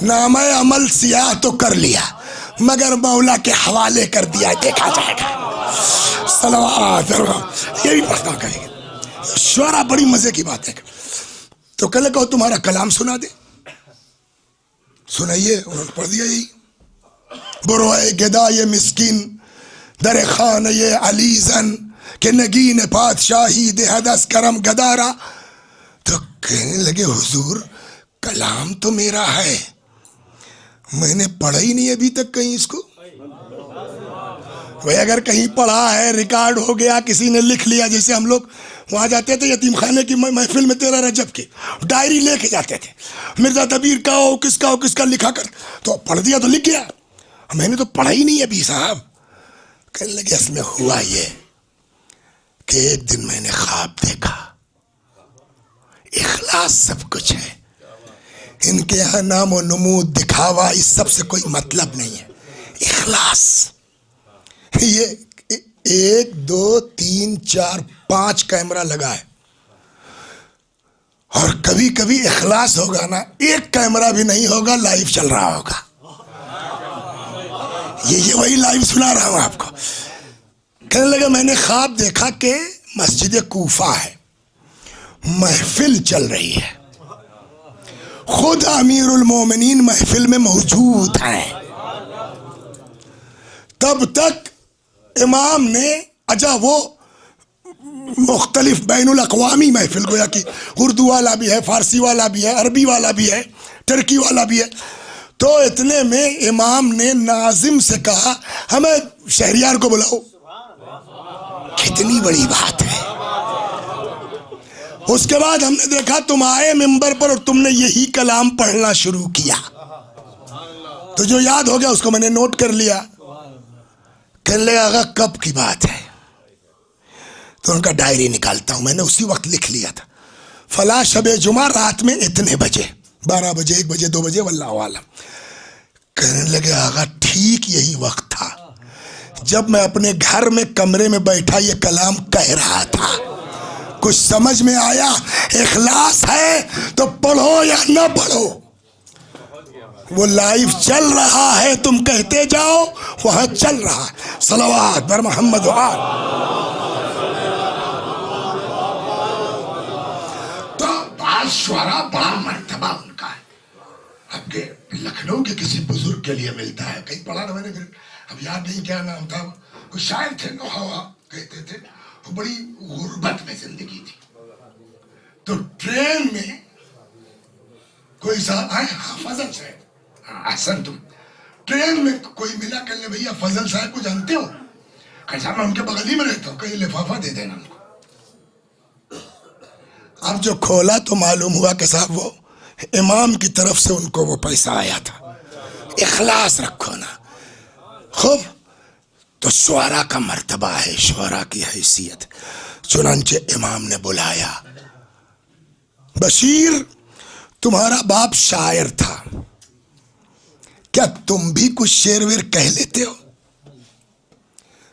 نامہ عمل سیاہ تو کر لیا مگر مولا کے حوالے کر دیا, دیکھا جائے گا. صلوات. یہ بھی پڑھتا کریں گے. شعرا بڑی مزے کی بات ہے. تو کہنے کہو تمہارا کلام سنا دے. سنائیے. انہوں نے پڑھ دیا یہی. بروئے گدائے مسکین در خان یہ علی زن کہ نگین پادشاہی دے حدث کرم گدارا. تو کہنے لگے حضور کلام تو میرا ہے, میں نے پڑھا ہی نہیں ابھی تک کہیں اس کو. بھائی اگر کہیں پڑھا ہے, ریکارڈ ہو گیا, کسی نے لکھ لیا, جیسے ہم لوگ وہاں جاتے تھے یتیم خانے کی محفل میں 13 رجب کی ڈائری لے کے جاتے تھے, مرزا دبیر کا ہو کس کا ہو کس کا لکھا کر, تو پڑھ دیا تو لکھ گیا. میں نے تو پڑھا ہی نہیں ابھی صاحب. کہنے لگے اس میں ہوا یہ کہ ایک دن میں نے خواب دیکھا. اخلاص سب کچھ ہے. ان کے یہاں نام و نمود دکھاوا اس سب سے کوئی مطلب نہیں ہے. اخلاص. یہ 1 2 3 4 5 کیمرہ لگا ہے, اور کبھی کبھی اخلاص ہوگا نا, ایک کیمرہ بھی نہیں ہوگا, لائیو چل رہا ہوگا. یہ وہی لائیو سنا رہا ہوں آپ کو. کہنے لگا میں نے خواب دیکھا کہ مسجد کوفہ ہے, محفل چل رہی ہے, خود امیر المومنین محفل میں موجود ہیں. تب تک امام نے وہ مختلف بین الاقوامی محفل گویا کہ اردو والا بھی ہے, فارسی والا بھی ہے, عربی والا بھی ہے, ترکی والا بھی ہے. تو اتنے میں امام نے ناظم سے کہا ہمیں شہریار کو بلاؤ. کتنی بڑی بات ہے. اس کے بعد ہم نے دیکھا تم آئے ممبر پر اور تم نے یہی کلام پڑھنا شروع کیا. تو جو یاد ہو گیا اس کو میں نے نوٹ کر لیا. کہنے لگا آغا کب کی بات ہے؟ تو ان کا ڈائری نکالتا ہوں. میں نے اسی وقت لکھ لیا تھا فلاں شب جمعہ رات میں اتنے بجے, 12 بجے 1 بجے 2 بجے واللہ عالم. کہنے لگے آغا ٹھیک یہی وقت تھا جب میں اپنے گھر میں کمرے میں بیٹھا یہ کلام کہہ رہا تھا. کچھ سمجھ میں آیا؟ اخلاص ہے تو پڑھو یا نہ پڑھو, وہ لائیو چل رہا ہے, تم کہتے جاؤ وہاں چل رہا ہے. صلوات بر محمد و آل. تو بعض شعراء بڑا مرتبہ ان کا ہے. اب کہ لکھنؤ کے کسی بزرگ کے لیے ملتا ہے, کہیں پڑھا نا میں نے, پھر اب یاد نہیں کیا نام تھا, کوئی شاعر تھے نوحوا کہتے تھے, وہ بڑی غربت میں زندگی تھی. تو ٹرین میں کوئی صاحب آئے, فضل صاحب, احسن تم, ٹرین میں کوئی ملا, کہنے بھیا فضل صاحب کو جانتے ہو؟ کہا میں ان کے بغل ہی میں رہتا ہوں, کہیں لفافہ دے دینا ان کو. اب جو کھولا تو معلوم ہوا کہ صاحب وہ امام کی طرف سے ان کو وہ پیسہ آیا تھا. اخلاص رکھو نا. خوب. تو شعراء کا مرتبہ ہے, شعراء کی حیثیت. چنانچہ امام نے بلایا, بشیر تمہارا باپ شاعر تھا, کیا تم بھی کچھ شعر ویر کہہ لیتے ہو؟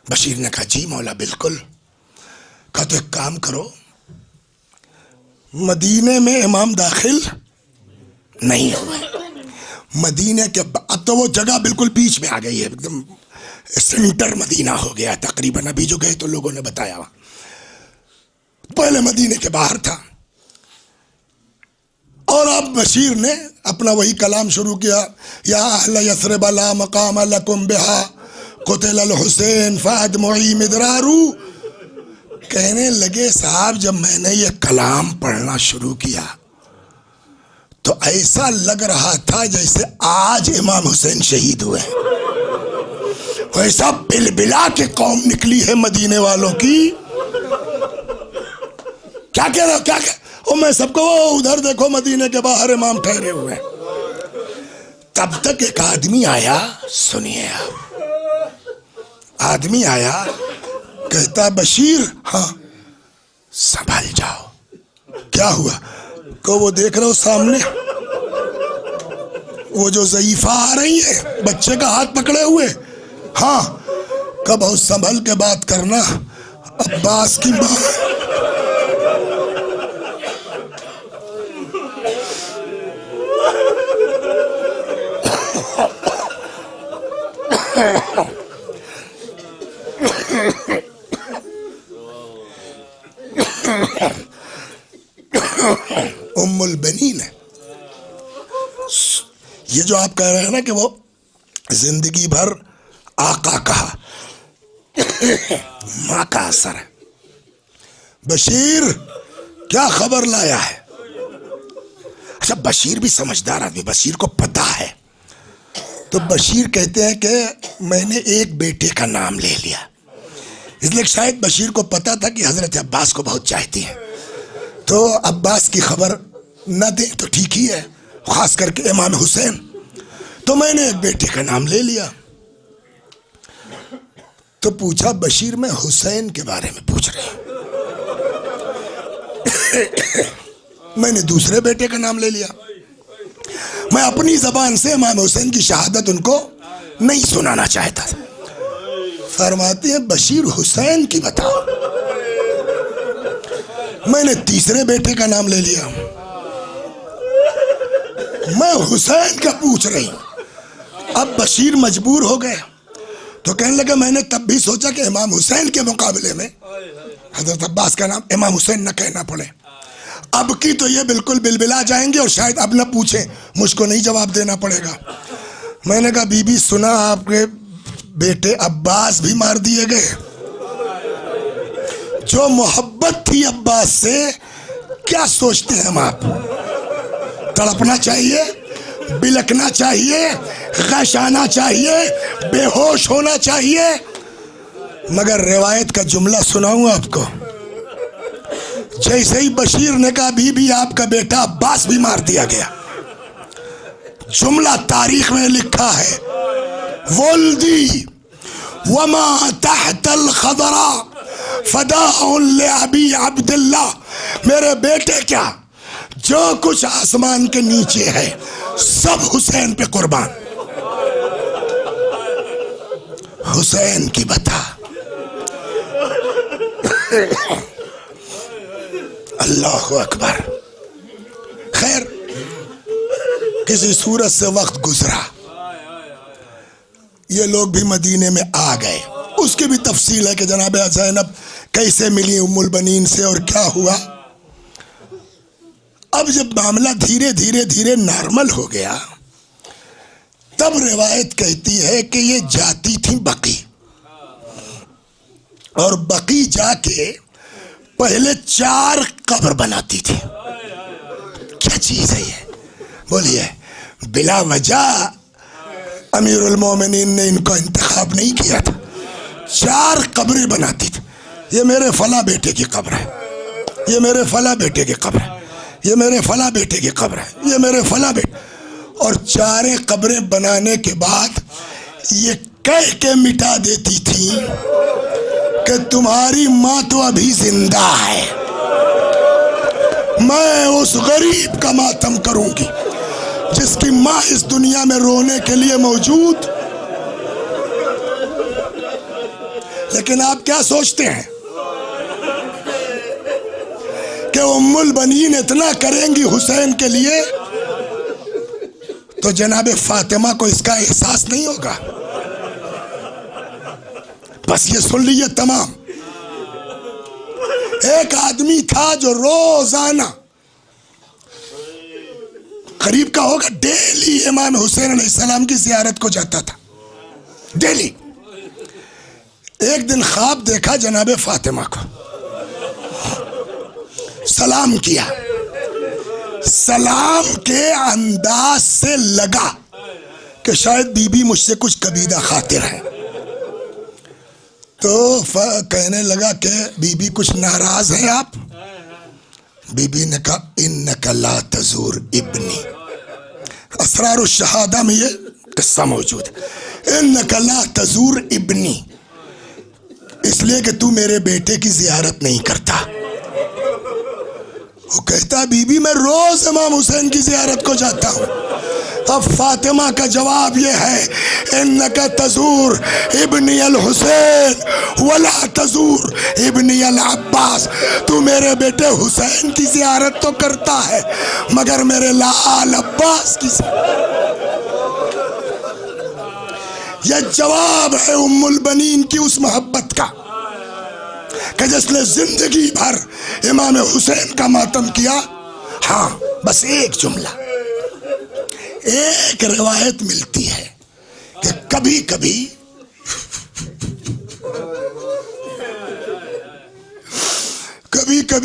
بشیر نے کہا جی مولا بالکل. کہا تو ایک کام کرو, مدینے میں امام داخل نہیں ہوئے. مدینے کے اب تو وہ جگہ بالکل بیچ میں آ گئی ہے, ایک دم سینٹر مدینہ ہو گیا تقریباً. ابھی جو گئے تو لوگوں نے بتایا, پہلے مدینے کے باہر تھا. اور اب اب بشیر نے اپنا وہی کلام شروع کیا، یا اہل یثرب لا مقام لکم بہا قتل الحسین فادمعی مدرارو. کہنے لگے صاحب جب میں نے یہ کلام پڑھنا شروع کیا تو ایسا لگ رہا تھا جیسے آج امام حسین شہید ہوئے. ایسا بلبلا کے قوم نکلی ہے مدینے والوں کی. کیا کہہ رہا کیا کہ میں سب کو ادھر دیکھو مدینے کے باہر امام ٹھہرے ہوئے. تب تک ایک آدمی آیا، سنیے آپ، آدمی آیا کہتا بشیر ہاں سنبھل جاؤ. کیا ہوا؟ کہ وہ دیکھ رہے ہو سامنے وہ جو ضعیفہ آ رہی ہے بچے کا ہاتھ پکڑے ہوئے، ہاں کہ بہت سنبھل کے بات کرنا، عباس کی ماں. ام البنین ہے. یہ جو آپ کہہ رہے ہیں نا کہ وہ زندگی بھر آقا کہا، ماں کا اثر ہے. بشیر کیا خبر لایا ہے؟ اچھا بشیر بھی سمجھدار آدمی، بشیر کو پتا ہے. تو بشیر کہتے ہیں کہ میں نے ایک بیٹے کا نام لے لیا، اس لیے شاید بشیر کو پتا تھا کہ حضرت عباس کو بہت چاہتی ہیں، تو عباس کی خبر نہ دیں تو ٹھیک ہی ہے، خاص کر کے امام حسین. تو میں نے ایک بیٹے کا نام لے لیا. تو پوچھا بشیر میں حسین کے بارے میں پوچھ رہے ہیں. میں نے دوسرے بیٹے کا نام لے لیا. میں اپنی زبان سے امام حسین کی شہادت ان کو نہیں سنانا چاہتا. فرماتے ہیں بشیر حسین کی بتاؤ. میں نے تیسرے بیٹے کا نام لے لیا. میں حسین کا پوچھ رہی ہوں. اب بشیر مجبور ہو گئے تو کہنے لگا میں نے تب بھی سوچا کہ امام حسین کے مقابلے میں حضرت عباس کا نام امام حسین نہ کہنا پڑے. اب کی تو یہ بالکل بلبلا جائیں گے اور شاید اب نہ پوچھیں، مجھ کو نہیں جواب دینا پڑے گا. میں نے کہا بی بی سنا آپ کے بیٹے عباس بھی مار دیے گئے. جو محبت تھی عباس سے، کیا سوچتے ہیں ہم آپ؟ تڑپنا چاہیے، بلکنا چاہیے، غش آنا چاہیے، بے ہوش ہونا چاہیے. مگر روایت کا جملہ سناؤں آپ کو. جیسے ہی بشیر نے کہا بی بی آپ کا بیٹا عباس بھی مار دیا گیا، جملہ تاریخ میں لکھا ہے ولدی وما تحت الخضرا فداء لأبی عبداللہ. میرے بیٹے کیا، جو کچھ آسمان کے نیچے ہے سب حسین پہ قربان. حسین کی بتا. اللہ اکبر. خیر کسی صورت سے وقت گزرا، یہ لوگ بھی مدینے میں آ گئے. اس کی بھی تفصیل ہے کہ جناب زینب کیسے ملی ام البنین سے اور کیا ہوا. اب جب معاملہ دھیرے دھیرے دھیرے نارمل ہو گیا تب روایت کہتی ہے کہ یہ جاتی تھی بقی، اور بقی جا کے پہلے 4 قبر بناتی تھی. کیا چیز ہے یہ؟ بولیے. بلا وجہ امیر المومنین نے ان کو انتخاب نہیں کیا تھا. 4 قبریں بناتی تھی. یہ میرے فلاں بیٹے کی قبر ہے، یہ میرے فلاں بیٹے کی قبر ہے، یہ میرے فلاں بیٹے کی قبر ہے، یہ میرے فلاں بیٹے. اور 4 قبریں بنانے کے بعد یہ کہہ کے مٹا دیتی تھی کہ تمہاری ماں تو ابھی زندہ ہے، میں اس غریب کا ماتم کروں گی جس کی ماں اس دنیا میں رونے کے لیے موجود. لیکن آپ کیا سوچتے ہیں کہ ام البنین اتنا کریں گی حسین کے لیے تو جناب فاطمہ کو اس کا احساس نہیں ہوگا؟ بس یہ سن لیجیے تمام. ایک آدمی تھا جو روزانہ کا ہوگا ڈیلی امام حسین علیہ السلام کی زیارت کو جاتا تھا ڈیلی. ایک دن خواب دیکھا جناب فاطمہ کو, سلام کیا, سلام کے انداز سے لگا کہ شاید بی بی مجھ سے کچھ کبیدہ خاطر ہے, تو کہنے لگا کہ بی بی کچھ ناراض ہیں آپ؟ بی بی نے کہا انک لا تزور ابنی. اسرار الشہادہ میں یہ قصہ موجود ہے, انک لا تزور ابنی, اس لیے کہ تو میرے بیٹے کی زیارت نہیں کرتا. وہ کہتا بی بی میں روز امام حسین کی زیارت کو جاتا ہوں. اب فاطمہ کا جواب یہ ہے انک تزور ابنی الحسین ولا تزور ابنی العباس, تو میرے بیٹے حسین کی زیارت تو کرتا ہے مگر میرے لال عباس کی زیارت. یہ جواب ہے ام البنین کی اس محبت کا کہ جس نے زندگی بھر امام حسین کا ماتم کیا. ہاں بس ایک جملہ, ایک روایت ملتی ہے کہ کبھی کبھی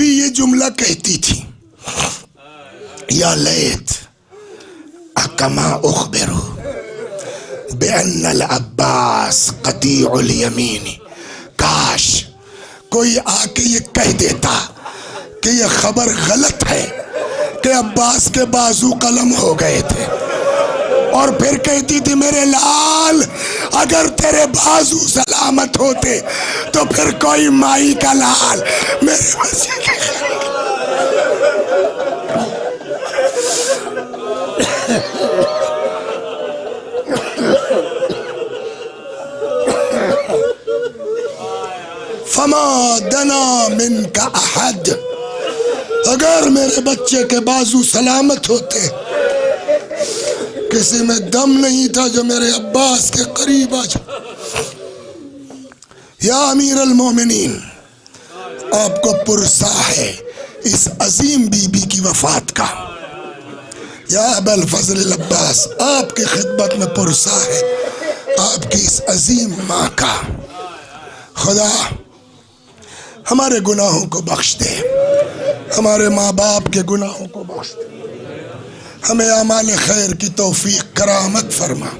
یہ جملہ کہتی تھی یا لیت اکما اخبرو بأن العباس قطیع الیمین, کاش کوئی آ کے یہ کہہ دیتا کہ یہ خبر غلط ہے کہ عباس کے بازو قلم ہو گئے تھے, اور پھر کہتی تھی میرے لال اگر تیرے بازو سلامت ہوتے تو پھر کوئی مائی کا لال میرے مسیح کے فما دنا من کا احد, اگر میرے بچے کے بازو سلامت ہوتے, کسی میں دم نہیں تھا جو میرے عباس کے قریب آ جائے. یا امیر المومنین, آپ کو پرسا ہے اس عظیم بی بی کی وفات کا. یا ابا الفضل العباس, آپ کی خدمت میں پرسا ہے آپ کی اس عظیم ماں کا. خدا ہمارے گناہوں کو بخش دے, ہمارے ماں باپ کے گناہوں کو بخش دے, ہمیں اعمال خیر کی توفیق کرامت فرما.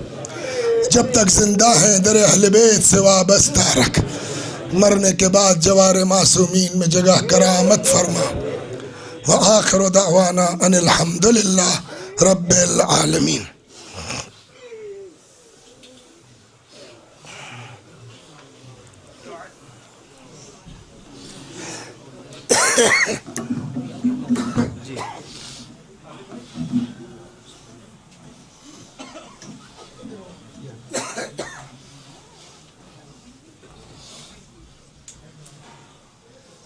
جب تک زندہ ہیں در اہل بیت سے وابستہ رکھ, مرنے کے بعد جوار معصومین میں جگہ کرامت فرما. وآخر دعوانا ان الحمدللہ رب العالمین.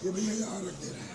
یہ بھیا یہاں رکھ دے رہے ہیں.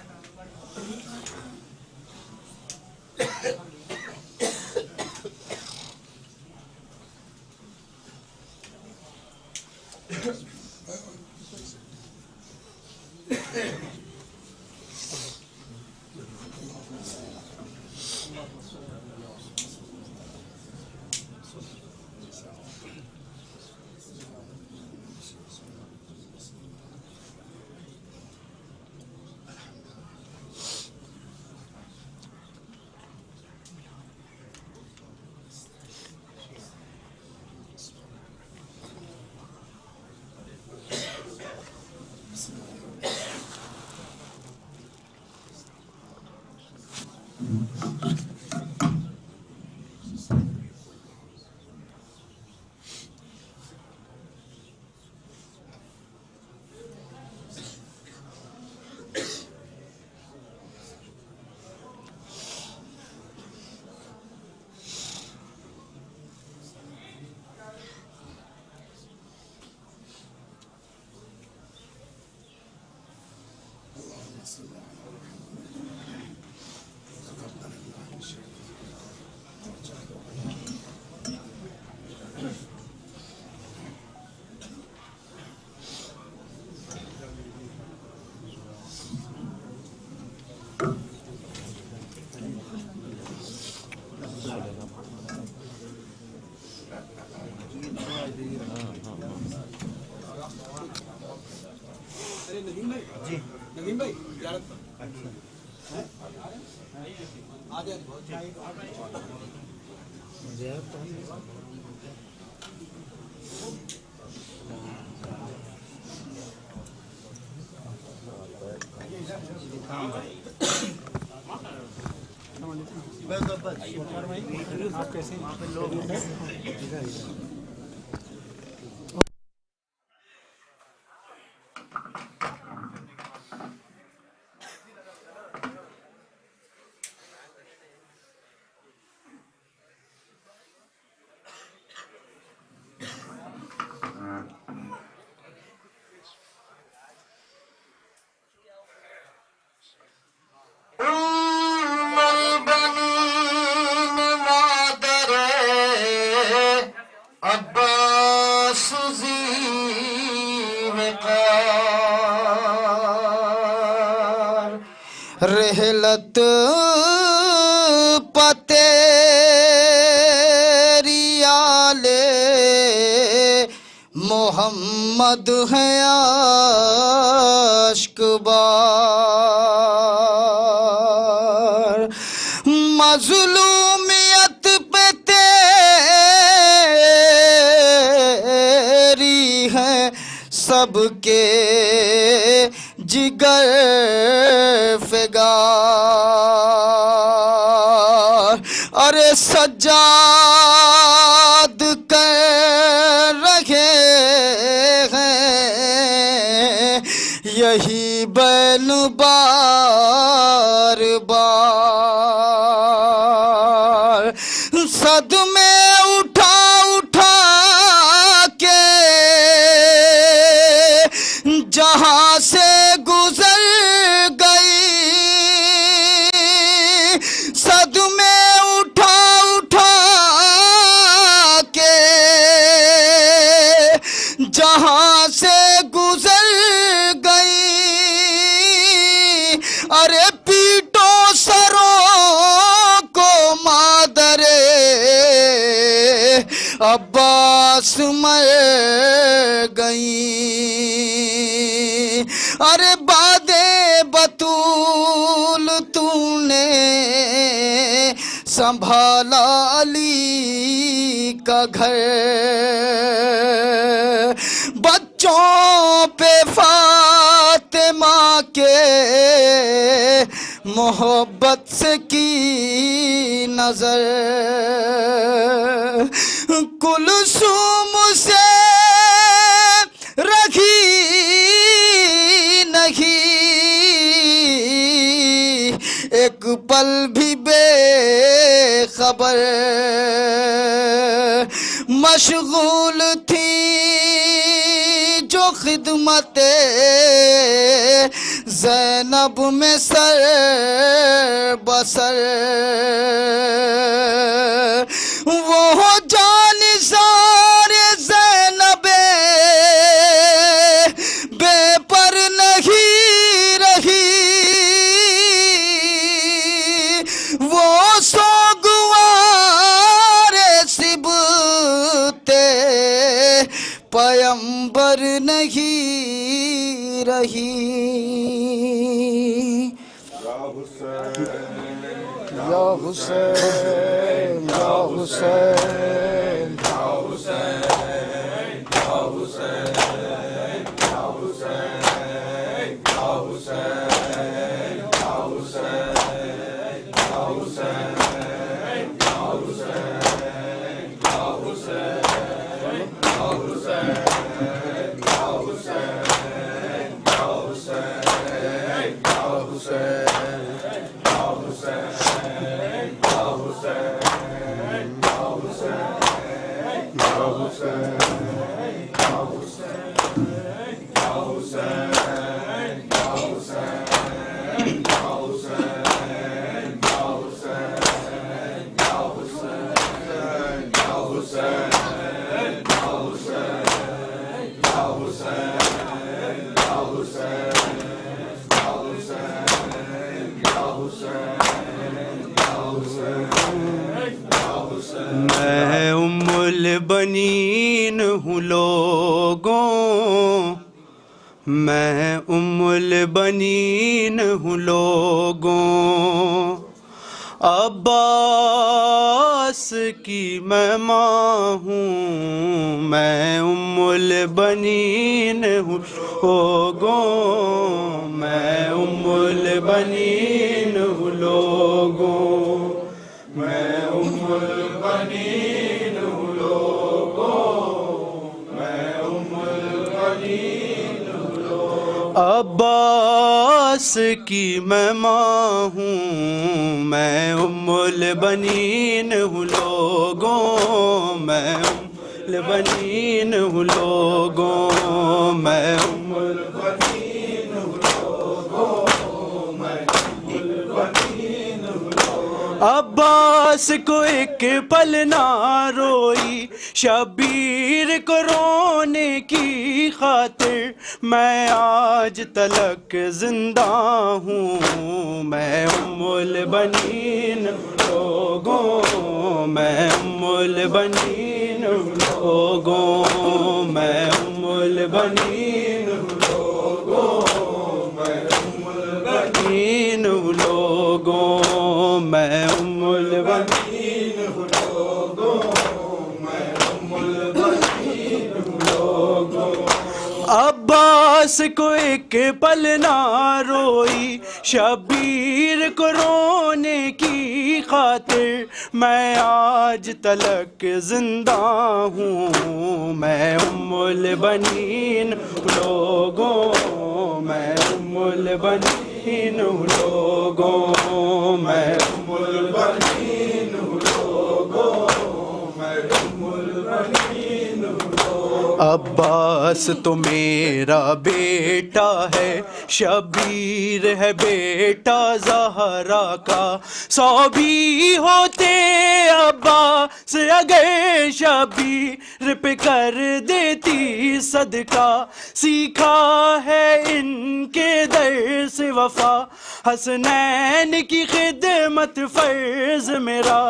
رحلت پتے ریالے محمد ہے عاشق بار مظلومیت پہ تیری ہے سب کے جگر فگار ارے سجاد کر رہے ہیں یہی بین بار بار صدمے اٹھا اٹھا کے جہاں سے گزر گئی صدمے اٹھا اٹھا کے جہاں سے گزر گئی ارے پیٹو سروں کو مادر عباس مر گئی ارے باد بطول تو نے سنبھالا علی کا گھر بچوں پہ فاطمہ کے محبت سے کی نظر کلثوم سے رکھی نہیں ایک پل بھی بے خبر مشغول تھی جو خدمت زینب میں سر بسر وہ جانثار زینب بے پر نہیں رہی وہ سوگوار سبتے پیمبر نہیں رہی یا حسین یا حسین یا حسین یا حسین یا حسین یا حسین یا حسین یا حسین یا حسین یا حسین میں ام البنین ہوں لوگوں میں ام البنین ہوں لوگوں عباس کی میں ماں ہوں، میں ام البنین ہوں لوگوں، میں ام البنین ہوں لوگوں، میں ام البنین ہوں لوگوں، میں ام البنین ہوں لوگوں۔ عباس کی میں ماں ہوں، میں ام البنین ہوں لوگوں، میں ام البنین ہوں لوگوں، میں ام البنین ہوں لوگوں، میں ام البنین ہوں لوگوں۔ عباس کو ایک پل نہ روئی، شبیر کو رونے کی خاطر میں آج تلک زندہ ہوں، میں ام البنین لوگوں، میں ام البنین لوگوں، میں ام البنین لوگوں، میں ام البنین لوگوں، میں ام البنین لوگوں، میں ام البنین لوگوں۔ عباس کو ایک پل نہ روئی، شبیر کو رونے کی خاطر میں آج تلک زندہ ہوں، میں ام البنین لوگوں، میں ام البنین لوگوں، میں ام البنین لوگوں، میں ام البنین لوگوں۔ عباس تو میرا بیٹا ہے، شبیر ہے بیٹا زہرا کا، 100 بھی ہوتے عباس اگر شبیر پہ کر دیتی صدقہ، سیکھا ہے ان کے در سے وفا، حسنین کی خدمت فرض میرا،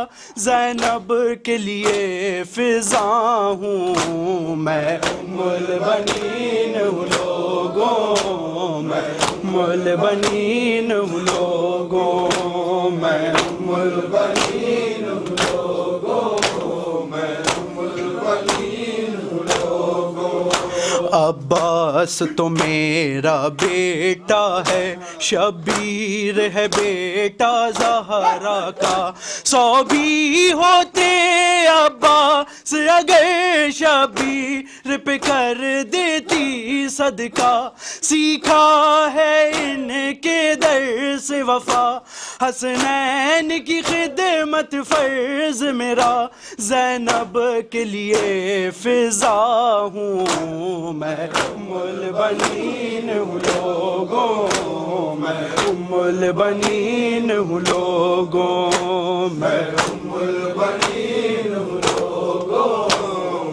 زینب کے لیے فضا ہوں، میں ام البنین ہوں لوگوں، میں ام البنین ہوں لوگوں، میں ام البنین ہوں لوگوں، میں ام البنین ہوں لوگوں۔ عباس تو میرا بیٹا ہے، شبیر ہے بیٹا زہرا کا، 100 بھی ہوتے عباس اگر شبیر پہ کر دیتی صدقہ، سیکھا ہے ان کے در سے وفا، حسنین کی خدمت فرض میرا، زینب کے لیے فضا ہوں، میں ام البنین ہوں لوگوں، میں ام البنین ہوں لوگوں، میں ام البنین ہوں لوگوں،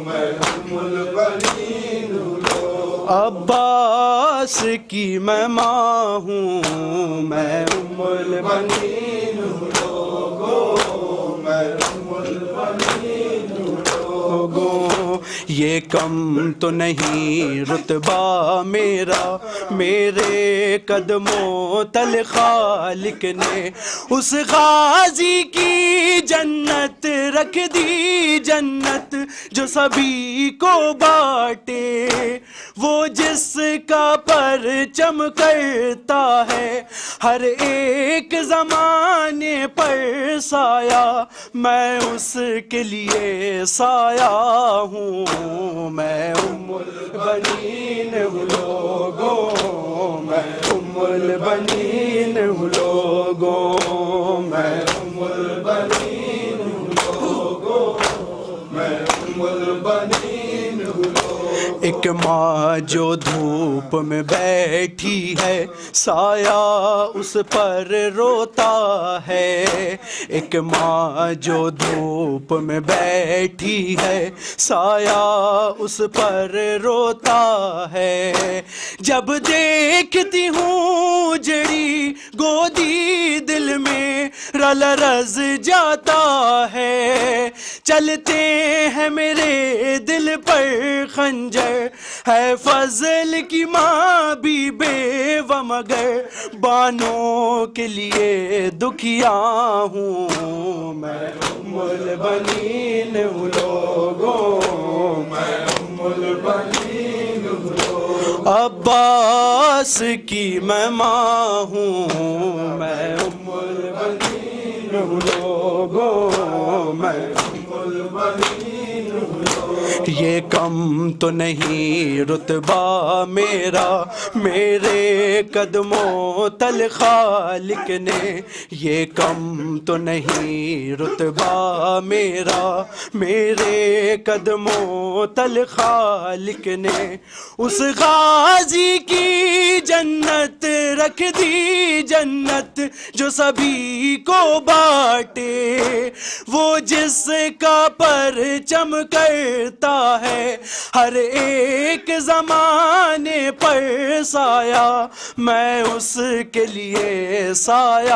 میں ام البنین ہوں لوگوں۔ عباس کی میں ماں ہوں، میں ام البنین ہوں لوگوں، میں ام البنین ہوں لوگوں۔ یہ کم تو نہیں رتبہ میرا، میرے قدموں تل خالق نے اس غازی کی جنت رکھ دی، جنت جو سبھی کو بانٹے، وہ جس کا پرچم کرتا ہے ہر ایک زمانے پر سایہ، میں اس کے لیے سایہ ہوں، میں ام البنین ہوں لوگوں، میں ام البنین ہوں لوگوں، میں ام البنین ہوں لوگوں، میں ام البنین ہوں لوگوں۔ ایک ماں جو دھوپ میں بیٹھی ہے، سایہ اس پر روتا ہے، ایک ماں جو دھوپ میں بیٹھی ہے، سایہ اس پر روتا ہے، جب دیکھتی ہوں جڑی گودی دل میں رل رز جاتا ہے، چلتے ہیں میرے دل پر خنجر ہے فضل کی ماں بھی بیوہ مگر بانوں کے لیے دکھیا ہوں میں ام البنین ہوں لوگوں میں ام البنین ہوں لوگوں عباس کی میں ماں ہوں میں ام البنین ہوں لوگوں میں ام البنین ہوں یہ کم تو نہیں رتبہ میرا میرے قدموں تل خالق نے یہ کم تو نہیں رتبہ میرا میرے قدموں تل خالق نے اس غازی کی جنت رکھ دی جنت جو سبھی کو بانٹے وہ جس کا پرچم کرتا ہے ہر ایک زمانے پر سایہ میں اس کے لیے سایہ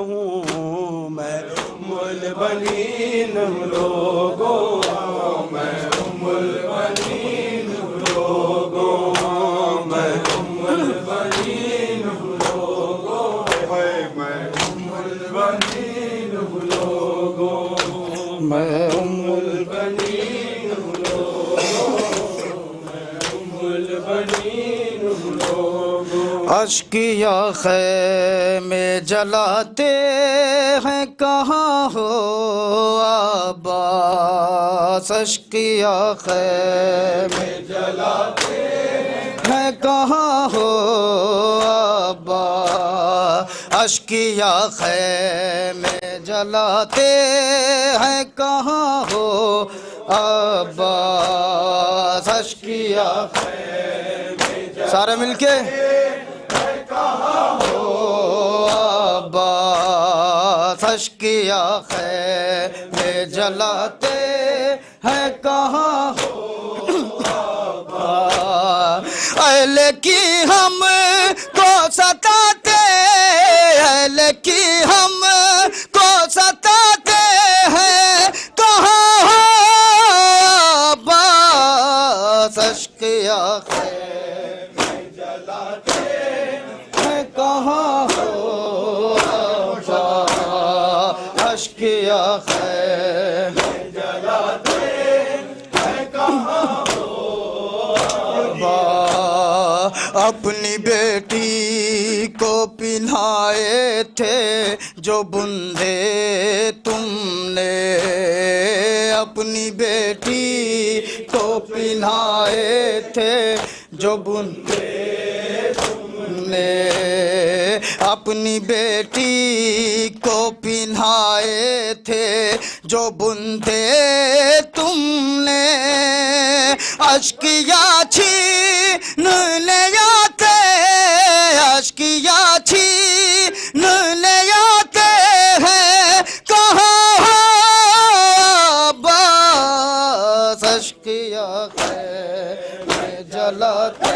ہوں میں ام البنین ہوں لوگوں میں ام البنین ہوں لوگوں میں ام البنین ہوں لوگوں میں ام البنین ہوں لوگوں میں ام البنین ہوں اشکیا خیمے جلاتے ہیں کہاں ہو عباس اشکیا خیمے جلاتے ہیں کہاں ہو عباس اشکیا خیمے جلاتے ہیں کہاں ہو عباس اشکیا سارے مل کے کہاں ہو عباس اشکیا خیمے جلاتے ہیں کہاں ہو عباس اہل کی ہم کو ستاتے اہل کی ہم کو ستاتے ہیں کہاں ہو عباس اشکیا خیمے جلاتے ہیں کہاں ہو عباس اشکیا خیمے جلاتے ہیں کہاں ہو عباس اپنی بیٹی کو پہنائے تھے جو بندے تم نے اپنی بیٹی کو پہنائے تھے جو بندے تم نے اپنی بیٹی کو پہنائے تھے جو بندے تم نے اشکیا چھین لے آتے اشکیا چھین لے آتے ہیں کہاں ہو عباس اشکیا خیمے جلاتے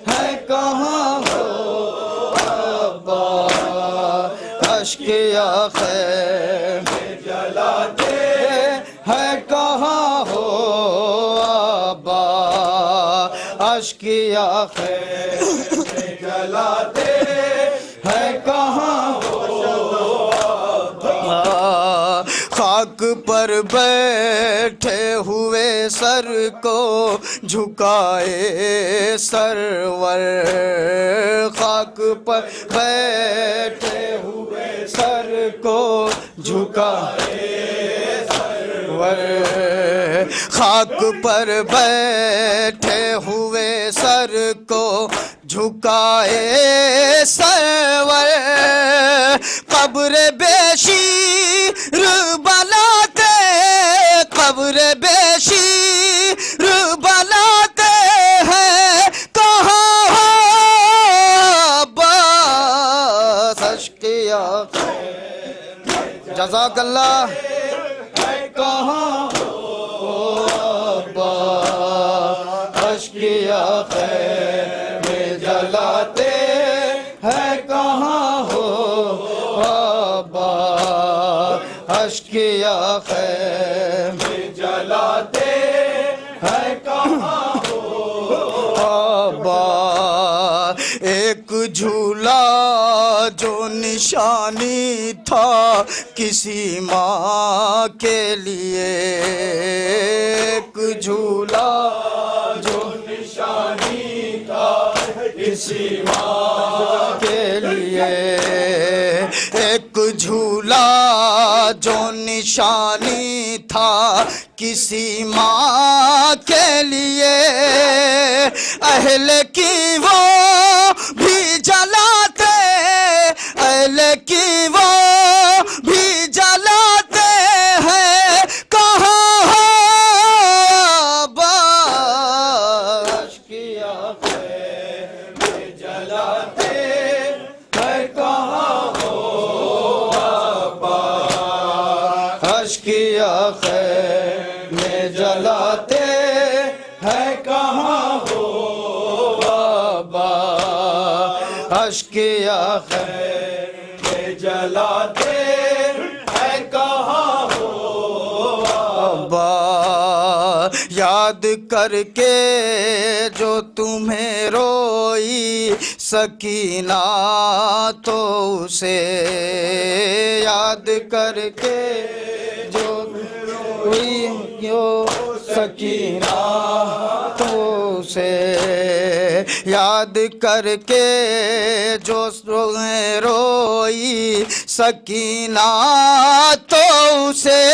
ہیں کہاں ہو عباس اشکیا خیمے جلاتے ہیں کہاں ہو عباس اشکیا خیمے جلاتے ہیں کہاں ہو خاک پر بیٹھے ہوئے سر کو جھکائے سرور خاک پر بیٹھے ہوئے سر کو جھکائے سرور خاک پر بیٹھے ہوئے سر کو جھکائے سرور قبر بیشیر بلاتے قبر بیشیر بلاتے ہیں کہاں ہو عباس اشکیا جزاک اللہ کہاں ہو عباس اشکیا خیمے جلاتے ہیں کہاں ہو عباس اشکیا خیمے جلاتے ہیں کہاں ہو جھولا جو نشانی تھا کسی ماں کے لیے، ایک جھولا جو نشانی تھا کسی ماں کے لیے، ایک جھولا جو نشانی تھا کسی ماں کے لیے، اہل کی وہ بھی جلاتے، اہل کی وہ بھی جلاتے ہیں، کہاں ہو عباس کی آنکھیں میں جلاتے ہیں، کہاں ہو عباس کی آنکھیں میں جلاتے ہیں، کہاں ہو عباس کی آنکھیں میں جلاتے ہیں، کہاں ہو ابا، یاد کر کے جو تمہیں روئی سکینہ تو اسے، یاد کر کے جو روئی سکینہ تو اسے، یاد کر کے جو روئی سکینہ تو اسے،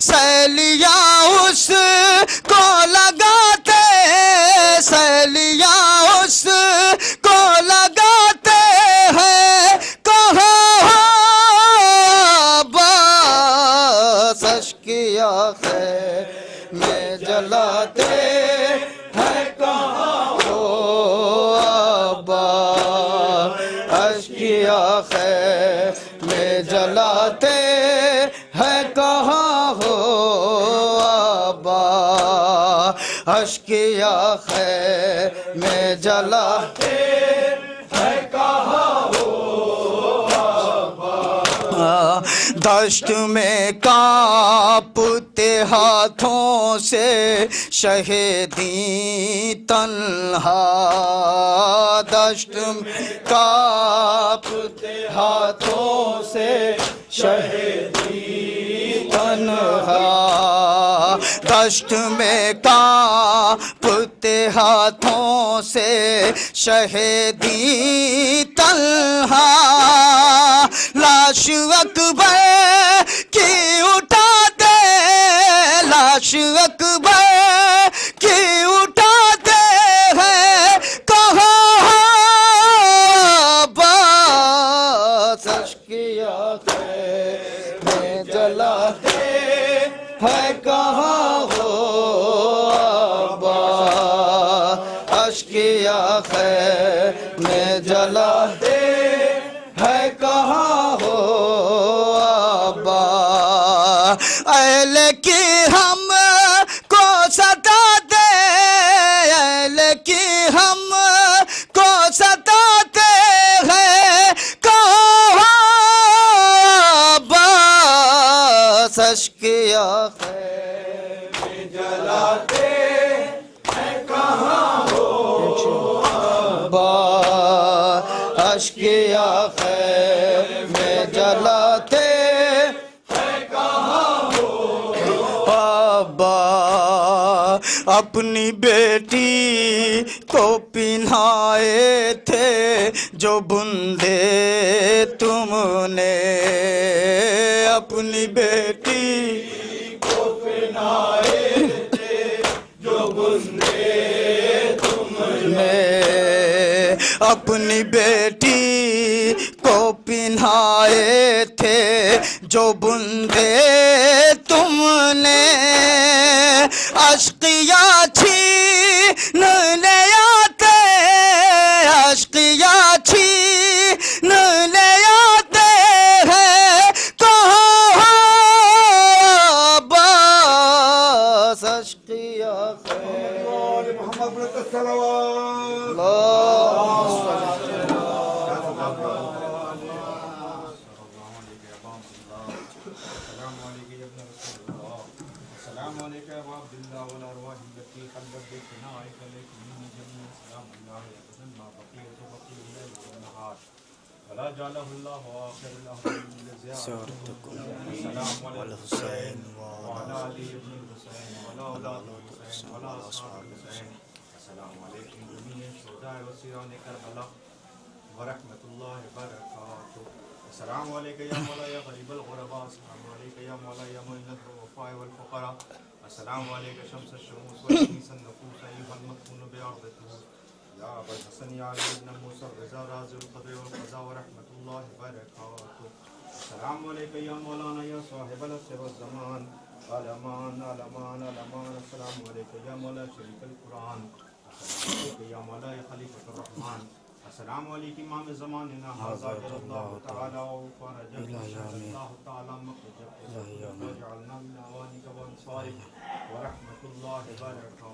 سیلیاں اس کو لگاتے، سیلیاں اس کو لگاتے ہیں، کہاں ہو عباس اشکی آنکھیں میں جلاتے ہیں، کہاں ہو عباس کی آنکھیں میں جلاتے ہیں، کہاں ہو عباس کی آنکھیں میں جلاتے ہیں، کہاں ہو دشت میں کانپتے ہاتھوں سے شہیدی تنہا، دشت میں کانپتے ہاتھوں سے شہیدی تنہا، دشت میں کانپتے ہاتھوں سے شہیدی تنہا، لاش اکبر کی اٹھاتے، لاش اکبر کی اٹھاتے ہیں، کہاں ہو عباس اشکی آنکھیں میں جلاتے ہیں، کہاں ہو عباس اشکی آنکھیں میں جلاتے ہیں، کہاں ہو عباس، اہل کی ہم کو ستاتے، اہل کی ہم کو ستاتے ہیں، کہاں ہو عباس اشکی آنکھیں میں جلاتے ہیں، کہاں ہو عباس اشکی آنکھیں میں جلاتے ہیں، کہاں ہو ابا، اپنی بیٹی کو پہنائے تھے جو بندے تم نے، اپنی بیٹی کو پہنائے تھے جو بندے تم نے، اپنی بیٹی کو پہنائے تھے جو بندے تم نے، اشقیاء چھین لے آتے، اشقیاء چھین لے آتے ہیں، کہاں ہو عباس اشقیاء السلام عليك يا عبد الله والأرواح التي حلت بثنائك لك مني جميع سلام الله أبدا ما بقيت الليل والنهار ولا جعله الله آخر الأمر لزيارتكم. السلام على الحسين وعلى علي بن الحسين وعلى أولاد الحسين وعلى أصحاب الحسين. السلام عليكم جميع الشهداء وسيران كربلاء ورحمة الله وبركاته. السلام عليك يا مولاي غريب الغرباء. السلام عليك يا مولاي معين الضعفاء والفقراء. السلام عليك شمس الشموس والشمس النفوس أيها المدفون بعرضته يا أبا الحسن يا علي بن موسى الرضا رازق القدر والقضاء ورحمة الله وبركاته. السلام عليك يا مولانا يا صاحب العصر والزمان الأمان الأمان الأمان. السلام عليك يا مولاي شريك القرآن. السلام عليك يا مولاي خليفة الرحمن. السلام عليك إمام زماننا هذا جل الله تعالى وفرج الله تعالى مخرجك وجعلنا من أوانك وأنصارك ورحمة الله وبركاته.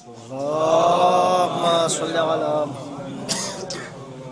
اللهم صل على